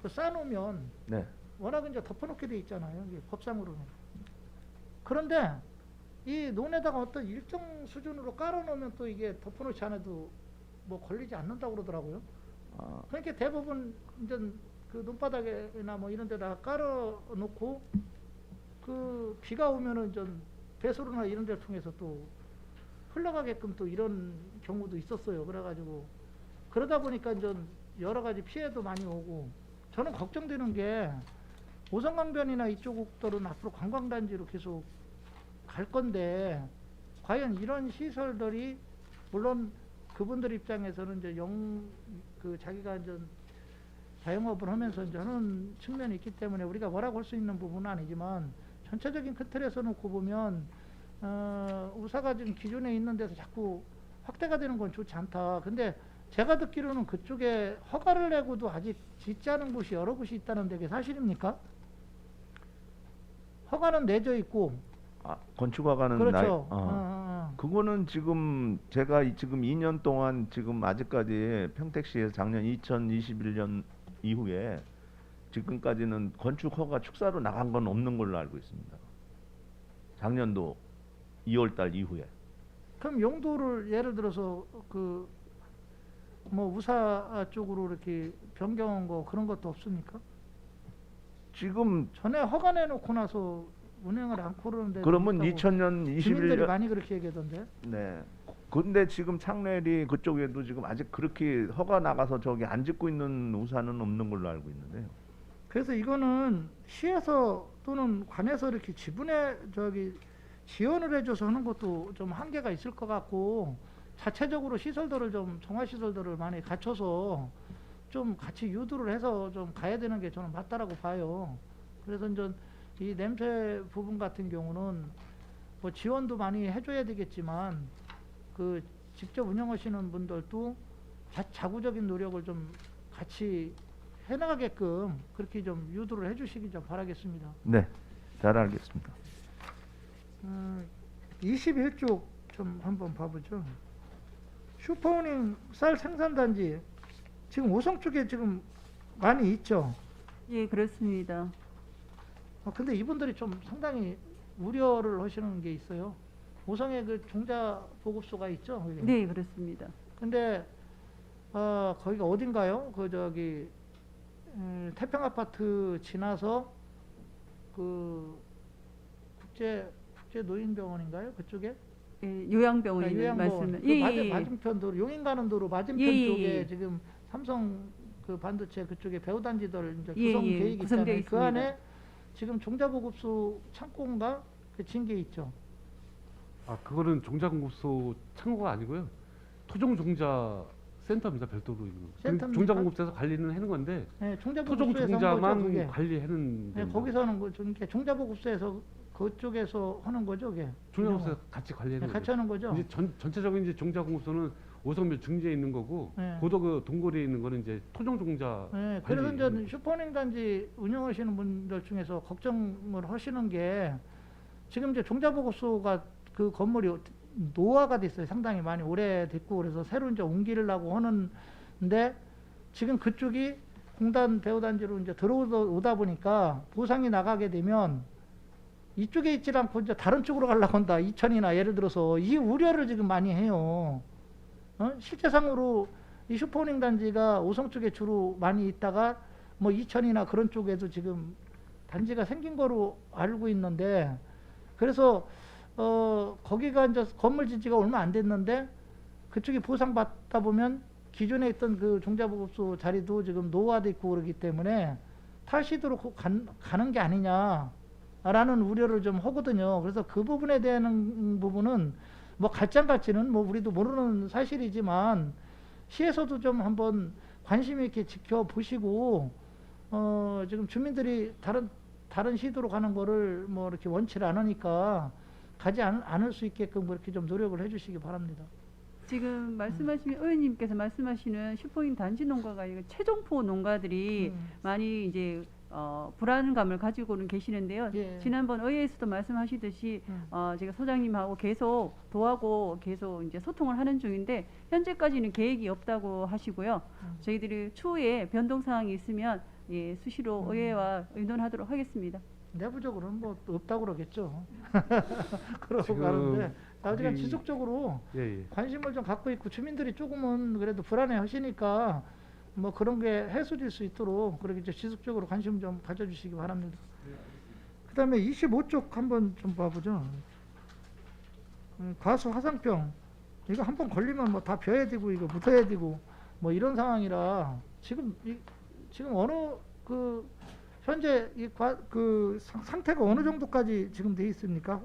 그 쌓아놓으면 네. 워낙 이제 덮어놓게 돼 있잖아요. 이게 법상으로는. 그런데 이 논에다가 어떤 일정 수준으로 깔아놓으면 또 이게 덮어놓지 않아도 뭐 걸리지 않는다고 그러더라고요. 아, 그러니까 대부분 이제 그 논바닥이나 뭐 이런 데다가 깔아놓고 그 비가 오면은 좀 배수로나 이런 데를 통해서 또 흘러가게끔 또 이런 경우도 있었어요. 그래가지고 그러다 보니까 이제 여러 가지 피해도 많이 오고, 저는 걱정되는 게 오성강변이나 이쪽들은 앞으로 관광단지로 계속 갈 건데, 과연 이런 시설들이, 물론 그분들 입장에서는 이제 자기가 이제 자영업을 하면서 이제 하는 측면이 있기 때문에 우리가 뭐라고 할 수 있는 부분은 아니지만, 전체적인 큰 틀에서 놓고 보면 우사가 지금 기존에 있는 데서 자꾸 확대가 되는 건 좋지 않다. 근데 제가 듣기로는 그쪽에 허가를 내고도 아직 짓지 않은 곳이 여러 곳이 있다는데 그게 사실입니까? 허가는 내져 있고. 건축허가는 그렇죠. 그거는 지금 제가 지금 2년 동안 지금 아직까지 평택시에서 작년 2021년 이후에 지금까지는 건축허가 축사로 나간 건 없는 걸로 알고 있습니다. 작년도 2월달 이후에. 그럼 용도를 예를 들어서 그 뭐 우사 쪽으로 이렇게 변경한 거 그런 것도 없습니까? 지금 전에 허가 내놓고 나서 운행을 않고 그러는데, 그러면 2000년 주민들이 21년 많이 그렇게 얘기하던데. 네. 근데 지금 창내리 그쪽에도 지금 아직 그렇게 허가 나가서 저기 안 짓고 있는 우사는 없는 걸로 알고 있는데요. 그래서 이거는 시에서 또는 관에서 이렇게 지원을 해줘서 하는 것도 좀 한계가 있을 것 같고, 자체적으로 시설들을 좀 정화시설들을 많이 갖춰서 좀 같이 유도를 해서 좀 가야 되는 게 저는 맞다라고 봐요. 그래서 이제 이 냄새 부분 같은 경우는 뭐 지원도 많이 해줘야 되겠지만, 그 직접 운영하시는 분들도 자구적인 노력을 좀 같이 해나가게끔 그렇게 좀 유도를 해주시기 좀 바라겠습니다. 네. 잘 알겠습니다. 21쪽 좀 한번 봐보죠. 슈퍼우닝 쌀 생산단지 지금 오성 쪽에 지금 많이 있죠. 예, 그렇습니다. 근데 이분들이 좀 상당히 우려를 하시는 게 있어요. 오성에 그 종자 보급소가 있죠. 거기. 네, 그렇습니다. 근데 거기가 어딘가요? 그 저기 태평 아파트 지나서 그 국제 노인병원인가요? 그쪽에? 예, 요양병원 있는 요양병원. 말씀은. 그 맞은편 도로, 용인 가는 도로 맞은편 예, 예, 쪽에 예. 지금 삼성 그 반도체 그쪽에 배후단지들 이제 예, 구성 예, 계획이 구성되어 있잖아요. 그 있습니다. 안에 지금 종자보급소 창고인가 그 징계 있죠. 그거는 종자공급소 창고가 아니고요. 토종 종자 센터입니다. 별도로 있는 거. 센터입니까? 종자공급소에서 관리는 하는 건데 네, 토종 종자보급소에서 한 거죠, 종자만 그게. 관리하는 네, 데입니다. 거기서 하는 거죠. 그러니까 종자보급소에서 그쪽에서 하는 거죠, 그게. 종자공급소에서 같이 관리하는 네, 거죠. 같이 하는 거죠. 이제 전체적인 이제 종자공급소는 오성면 중지에 있는 거고 네. 고도 그 동거리에 있는 거는 이제 토종 종자. 네, 그래서 관리. 이제 슈퍼닝 단지 운영하시는 분들 중에서 걱정을 하시는 게 지금 이제 종자보급소가 그 건물이 노화가 됐어요. 상당히 많이 오래됐고 그래서 새로 이제 옮기려고 하는데 지금 그쪽이 공단 배후단지로 이제 들어오다 보니까 보상이 나가게 되면 이쪽에 있지 않고 이제 다른 쪽으로 가려고 한다. 이천이나 예를 들어서 이 우려를 지금 많이 해요. 실제상으로 이 슈퍼닝 단지가 오성 쪽에 주로 많이 있다가 뭐 이천이나 그런 쪽에도 지금 단지가 생긴 거로 알고 있는데 그래서 거기가 이제 건물 진지가 얼마 안 됐는데 그쪽이 보상받다 보면 기존에 있던 그 종자보급소 자리도 지금 노화돼 있고 그러기 때문에 탈시도로 가는 게 아니냐라는 우려를 좀 하거든요. 그래서 그 부분에 대한 부분은 뭐 갈지는 뭐 우리도 모르는 사실이지만 시에서도 좀 한번 관심 있게 지켜보시고 지금 주민들이 다른 시도로 가는 거를 뭐 이렇게 원치를 않으니까 가지 않을 수 있게끔 그렇게 좀 노력을 해주시기 바랍니다. 지금 말씀하신 의원님께서 말씀하시는 슈퍼인 단지 농가가 아니고 최종포 농가들이 많이 이제 불안감을 가지고는 계시는데요. 예. 지난번 의회에서도 말씀하시듯이 제가 소장님하고 계속 도하고 계속 이제 소통을 하는 중인데 현재까지는 계획이 없다고 하시고요. 저희들이 추후에 변동 사항이 있으면 예, 수시로 의회와 의논하도록 하겠습니다. 내부적으로는 뭐 없다고 그러겠죠. 그러고 지금 가는데 나중에 거기- 지속적으로 예, 예. 관심을 좀 갖고 있고 주민들이 조금은 그래도 불안해 하시니까 뭐 그런 게 해소될 수 있도록 그렇게 이제 지속적으로 관심 좀 가져주시기 바랍니다. 그다음에 25쪽 한번 좀 봐보죠. 가수 화상병 이거 한 번 걸리면 뭐 다 벼야 되고 이거 묻어야 되고 뭐 이런 상황이라 지금 어느 그 현재 상태가 어느 정도까지 지금 돼 있습니까?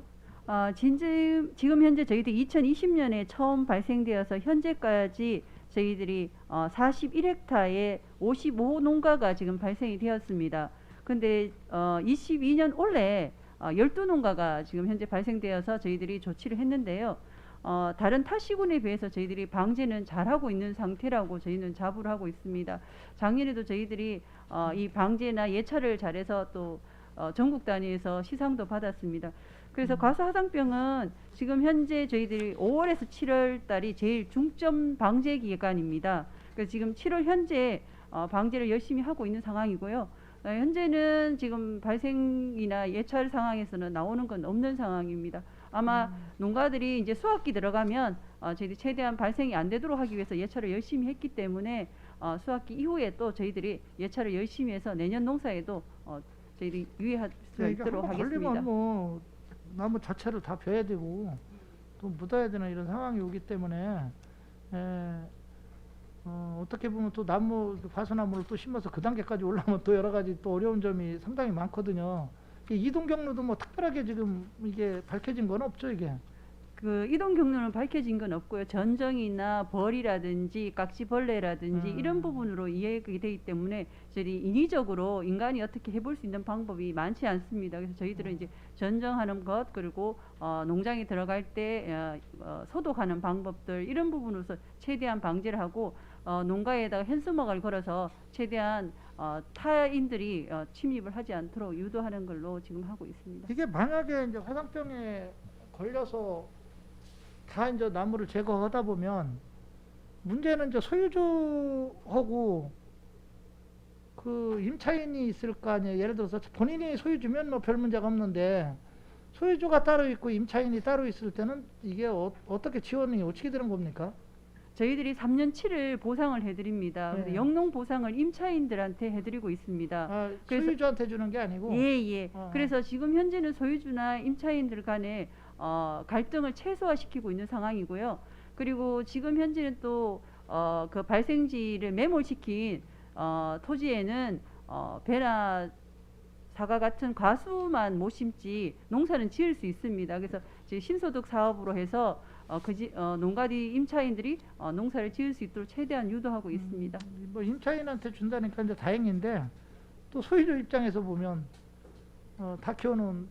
지금 현재 저희들이 2020년에 처음 발생되어서 현재까지 저희들이 41헥타에 55호 농가가 지금 발생이 되었습니다. 근데 22년 올해 12농가가 지금 현재 발생되어서 저희들이 조치를 했는데요. 다른 타시군에 비해서 저희들이 방제는 잘하고 있는 상태라고 저희는 자부를 하고 있습니다. 작년에도 저희들이 이 방제나 예찰을 잘해서 또 전국 단위에서 시상도 받았습니다. 그래서 과수화상병은 지금 현재 저희들이 5월에서 7월 달이 제일 중점 방제 기간입니다. 그래서 지금 7월 현재 방제를 열심히 하고 있는 상황이고요. 현재는 지금 발생이나 예찰 상황에서는 나오는 건 없는 상황입니다. 아마 농가들이 이제 수확기 들어가면 저희들이 최대한 발생이 안 되도록 하기 위해서 예찰을 열심히 했기 때문에 수확기 이후에 또 저희들이 예찰을 열심히 해서 내년 농사에도 저희들이 유의할 수 있도록 하겠습니다. 걸리면 뭐 나무 자체를 다 벼야 되고 또 묻어야 되는 이런 상황이 오기 때문에 어떻게 보면 또 과수나무를 또 심어서 그 단계까지 올라오면 또 여러 가지 또 어려운 점이 상당히 많거든요. 이동 경로도 뭐 특별하게 지금 이게 밝혀진 건 없죠, 이게. 그 이동 경로는 밝혀진 건 없고요. 전정이나 벌이라든지 깍지벌레라든지 이런 부분으로 이해가 되기 때문에 저희 인위적으로 인간이 어떻게 해볼 수 있는 방법이 많지 않습니다. 그래서 저희들은 이제 전정하는 것 그리고 농장에 들어갈 때 소독하는 방법들 이런 부분으로서 최대한 방제를 하고 농가에다가 현수막을 걸어서 최대한 타인들이 침입을 하지 않도록 유도하는 걸로 지금 하고 있습니다. 이게 만약에 이제 화상병에 걸려서 다 이제 나무를 제거하다 보면 문제는 이제 소유주하고 그 임차인이 있을 거 아니에요. 예를 들어서 본인이 소유주면 뭐 별 문제가 없는데 소유주가 따로 있고 임차인이 따로 있을 때는 이게 어떻게 지원이 어떻게 되는 겁니까? 저희들이 3년치를 보상을 해드립니다. 네. 그래서 영농 보상을 임차인들한테 해드리고 있습니다. 그래서- 소유주한테 주는 게 아니고 예. 그래서 지금 현재는 소유주나 임차인들 간에 갈등을 최소화시키고 있는 상황이고요. 그리고 지금 현재는 또 그 발생지를 매몰시킨 토지에는 배나 사과 같은 과수만 못 심지 농사는 지을 수 있습니다. 그래서 지금 신소득 사업으로 해서 농가리 임차인들이 농사를 지을 수 있도록 최대한 유도하고 있습니다. 뭐 임차인한테 준다니까 이제 다행인데 또 소유주 입장에서 보면 다 키워놓은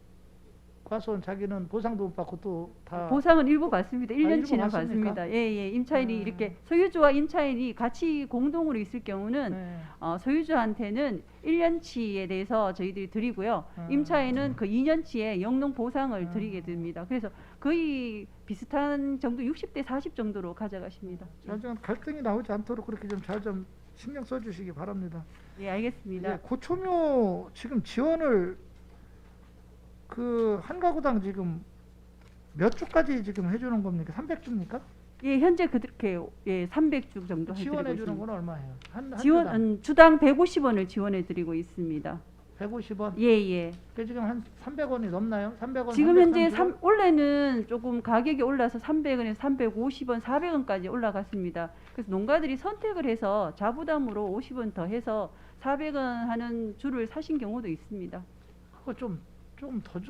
과수원 자기는 보상도 못 받고 또 다 보상은 일부 받습니다. 일부 1년치는 받습니까? 받습니다. 예, 임차인이 음. 이렇게 소유주와 임차인이 같이 공동으로 있을 경우는 네. 소유주한테는 1년치에 대해서 저희들이 드리고요. 임차인은 그 2년치에 영농 보상을 드리게 됩니다. 그래서 거의 비슷한 정도 60대 40 정도로 가져가십니다. 자, 좀 갈등이 나오지 않도록 그렇게 좀 잘 좀 신경 써주시기 바랍니다. 예, 알겠습니다. 예, 고초묘 지금 지원을 그 한 가구당 지금 몇 주까지 지금 해주는 겁니까? 300주입니까? 예, 현재 그렇게 300주 정도 해드리고 지원해 주는 있습니다. 건 얼마예요? 한 지원 주당 150원을 지원해 드리고 있습니다. 150원. 예, 예. 그 지금 한 300원이 넘나요? 300원. 지금 현재 330원? 원래는 조금 가격이 올라서 300원에서 350원, 400원까지 올라갔습니다. 그래서 농가들이 선택을 해서 자부담으로 50원 더 해서 400원 하는 주를 사신 경우도 있습니다. 그거 좀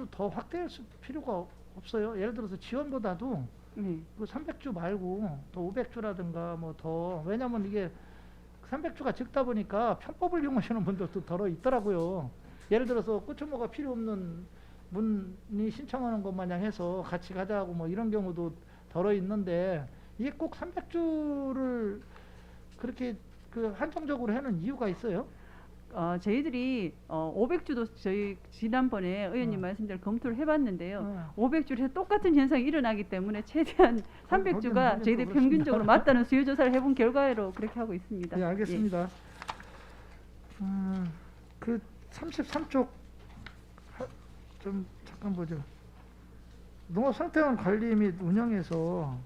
더 확대할 필요가 없어요. 예를 들어서 지원보다도 네. 그 300주 말고 더 500주라든가 뭐 더, 왜냐면 이게 300주가 적다 보니까 편법을 이용하시는 분들도 더러 있더라고요. 예를 들어서 고초모가 필요 없는 분이 신청하는 것 마냥 해서 같이 가자고 뭐 이런 경우도 더러 있는데, 이게 꼭 300주를 그렇게 그 한정적으로 하는 이유가 있어요? 저희들이 500주도 저희 지난번에 의원님 말씀대로 검토를 해봤는데요. 500주를 해서 똑같은 현상이 일어나기 때문에 최대한 300주가 저희들 평균적으로 맞다는 수요조사를 해본 결과로 그렇게 하고 있습니다. 네, 알겠습니다. 그 33쪽 좀 잠깐 보죠. 농업상태원 관리 및 운영에서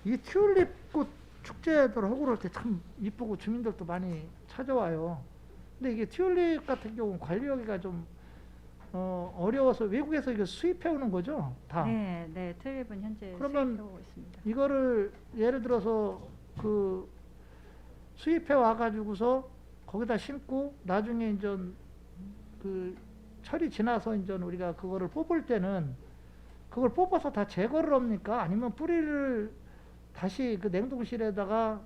이 튤립꽃 축제들 하고 그럴 때 참 이쁘고 주민들도 많이 찾아와요. 근데 이게 튤립 같은 경우 관리하기가 좀 어려워서 외국에서 이거 수입해 오는 거죠, 다. 네, 네, 튤립은 현재 그러면 수입하고 있습니다. 이거를 예를 들어서 그 수입해 와가지고서 거기다 심고 나중에 이제 그 철이 지나서 이제 우리가 그거를 뽑을 때는 그걸 뽑아서 다 제거를 합니까? 아니면 뿌리를 다시 그 냉동실에다가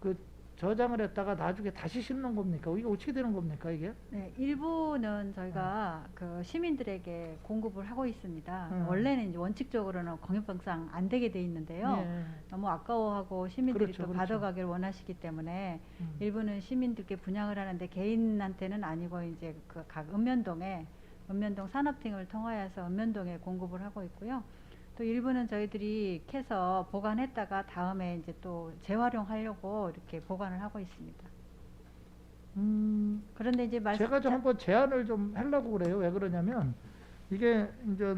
그 저장을 했다가 나중에 다시 심는 겁니까? 이게 어떻게 되는 겁니까, 이게? 네, 일부는 저희가 그 시민들에게 공급을 하고 있습니다. 원래는 이제 원칙적으로는 공유법상 안 되게 돼 있는데요. 네. 너무 아까워하고 시민들이 그렇죠, 또 그렇죠. 가져가길 원하시기 때문에 음. 일부는 시민들께 분양을 하는데 개인한테는 아니고 이제 그 각 읍면동 산업팀을 통하여서 읍면동에 공급을 하고 있고요. 또 일부는 저희들이 캐서 보관했다가 다음에 이제 또 재활용하려고 이렇게 보관을 하고 있습니다. 그런데 이제 제가 좀 한번 제안을 좀 하려고 그래요. 왜 그러냐면 이게 이제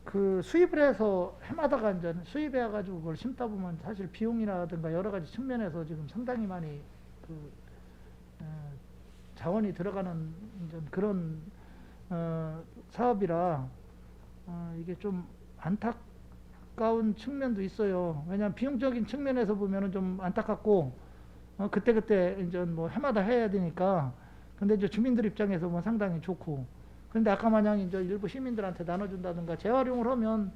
그 수입을 해서 해마다가 이제 수입해 가지고 그걸 심다 보면 사실 비용이라든가 여러 가지 측면에서 지금 상당히 많이 그 자원이 들어가는 이제 그런 사업이라 이게 좀 안타까운 측면도 있어요. 왜냐하면 비용적인 측면에서 보면은 좀 안타깝고 그때 이제 뭐 해마다 해야 되니까. 근데 이제 주민들 입장에서 보면 상당히 좋고. 그런데 아까 마냥 이제 일부 시민들한테 나눠준다든가 재활용을 하면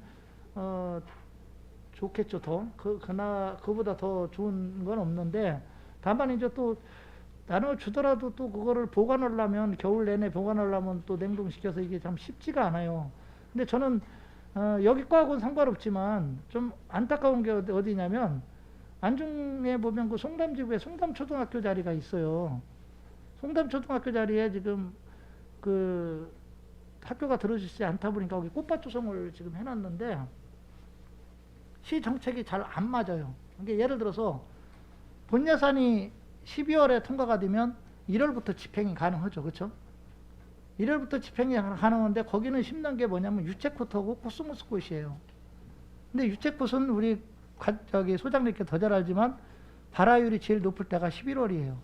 좋겠죠. 더 그보다 더 좋은 건 없는데, 다만 이제 또 나눠주더라도 또 그거를 보관하려면 겨울 내내 보관하려면 또 냉동시켜서 이게 참 쉽지가 않아요. 근데 저는 여기 과하고는 상관없지만 좀 안타까운 게 어디냐면 안중에 보면 그 송담지구에 송담초등학교 자리가 있어요. 송담초등학교 자리에 지금 그 학교가 들어지지 않다 보니까 거기 꽃밭 조성을 지금 해놨는데 시 정책이 잘 안 맞아요. 그러니까 예를 들어서 본 예산이 12월에 통과가 되면 1월부터 집행이 가능하죠. 그렇죠? 1월부터 집행이 가능한데 거기는 심는 게 뭐냐면 유채꽃하고 코스모스 꽃이에요. 근데 유채꽃은 우리 소장님께 더 잘 알지만 발화율이 제일 높을 때가 11월이에요.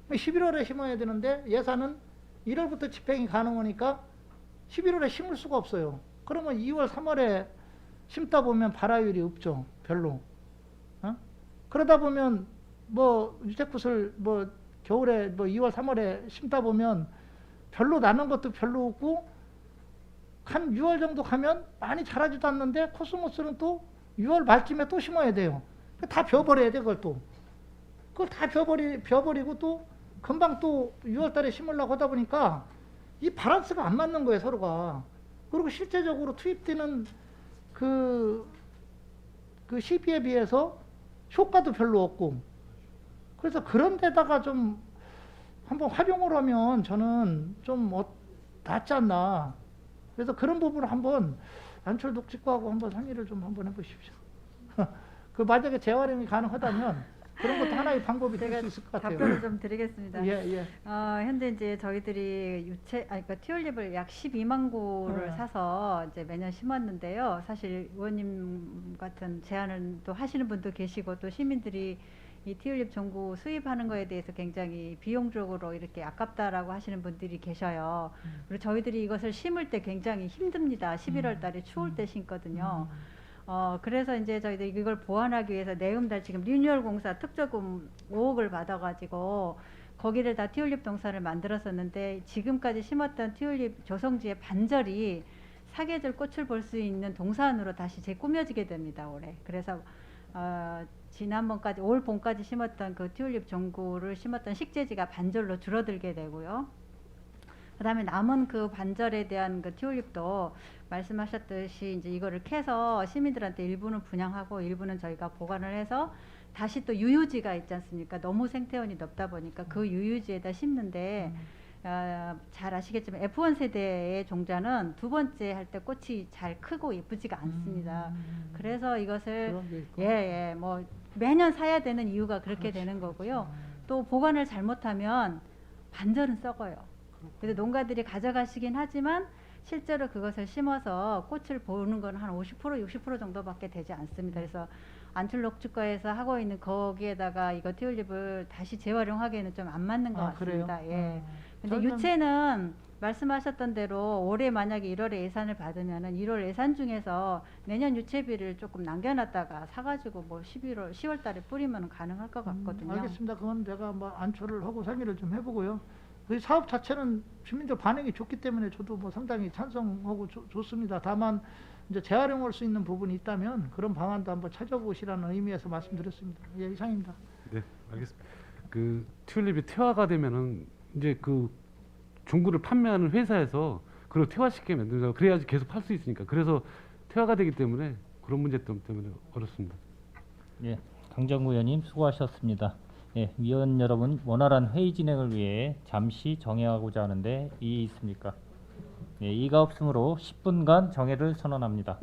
11월에 심어야 되는데 예산은 1월부터 집행이 가능하니까 11월에 심을 수가 없어요. 그러면 2월, 3월에 심다 보면 발화율이 없죠. 별로. 그러다 보면 뭐 유채꽃을 뭐 겨울에 뭐 2월, 3월에 심다 보면 별로 나는 것도 별로 없고 한 6월 정도 가면 많이 자라지도 않는데 코스모스는 또 6월 말쯤에 또 심어야 돼요. 다 벼버려야 돼 그걸 또. 그걸 다 벼버리고 또 금방 또 6월 달에 심으려고 하다 보니까 이 밸런스가 안 맞는 거예요 서로가. 그리고 실제적으로 투입되는 그 시비에 비해서 효과도 별로 없고, 그래서 그런 데다가 좀 한번 활용을 하면 저는 좀 낫지 않나. 그래서 그런 부분을 한번 안철 녹지과하고 한번 상의를 좀 한번 해보십시오. 그 만약에 재활용이 가능하다면 그런 것도 하나의 방법이 될 제가 수 있을 것 같아요. 답변을 좀 드리겠습니다. 예. 현재 이제 저희들이 그러니까 튤립을 약 12만 구를 네. 사서 이제 매년 심었는데요. 사실 의원님 같은 제안을 또 하시는 분도 계시고 또 시민들이 이 튤립 전구 수입하는 거에 대해서 굉장히 비용적으로 이렇게 아깝다라고 하시는 분들이 계셔요. 그리고 저희들이 이것을 심을 때 굉장히 힘듭니다. 11월 달에 추울 때 심거든요. 그래서 이제 저희들이 이걸 보완하기 위해서 내음달 지금 리뉴얼 공사 특저금 5억을 받아가지고 거기를 다 튤립 동산을 만들었었는데 지금까지 심었던 튤립 조성지의 반절이 사계절 꽃을 볼 수 있는 동산으로 다시 재꾸며지게 됩니다 올해. 그래서 지난번까지 올 봄까지 심었던 그 튤립 전구를 심었던 식재지가 반절로 줄어들게 되고요. 그다음에 남은 그 반절에 대한 그 튤립도 말씀하셨듯이 이제 이거를 캐서 시민들한테 일부는 분양하고 일부는 저희가 보관을 해서 다시 또 유유지가 있지 않습니까? 너무 생태원이 넓다 보니까 그 유유지에다 심는데 잘 아시겠지만 F1 세대의 종자는 두 번째 할 때 꽃이 잘 크고 예쁘지가 않습니다. 그래서 이것을 그런 게 있고. 뭐 매년 사야 되는 이유가 그렇게 그렇지, 되는 거고요. 그렇지. 또 보관을 잘못하면 반절은 썩어요. 그래서 농가들이 가져가시긴 하지만 실제로 그것을 심어서 꽃을 보는 건 한 50%, 60% 정도밖에 되지 않습니다. 그래서 안틀녹주과에서 하고 있는 거기에다가 이거 튤립을 다시 재활용하기에는 좀 안 맞는 것 그래요? 같습니다. 예. 근데 저는- 유채는 말씀하셨던 대로 올해 만약에 1월에 예산을 받으면은 1월 예산 중에서 내년 유채비를 조금 남겨놨다가 사가지고 뭐 11월, 10월 달에 뿌리면 가능할 것 같거든요. 알겠습니다. 그건 내가 뭐 안초를 하고 상의를 좀 해보고요. 그 사업 자체는 주민들 반응이 좋기 때문에 저도 뭐 상당히 찬성하고 좋습니다. 다만 이제 재활용할 수 있는 부분이 있다면 그런 방안도 한번 찾아보시라는 의미에서 말씀드렸습니다. 예, 이상입니다. 네, 알겠습니다. 그 튤립이 퇴화가 되면은 이제 그 종구를 판매하는 회사에서 그걸 퇴화시키게 만들자. 그래야지 계속 팔 수 있으니까. 그래서 퇴화가 되기 때문에 그런 문제점 때문에 어렵습니다. 예, 강정구 의원님 수고하셨습니다. 예, 위원 여러분 원활한 회의 진행을 위해 잠시 정회하고자 하는데 이의 있습니까? 예, 이가 없으므로 10분간 정회를 선언합니다.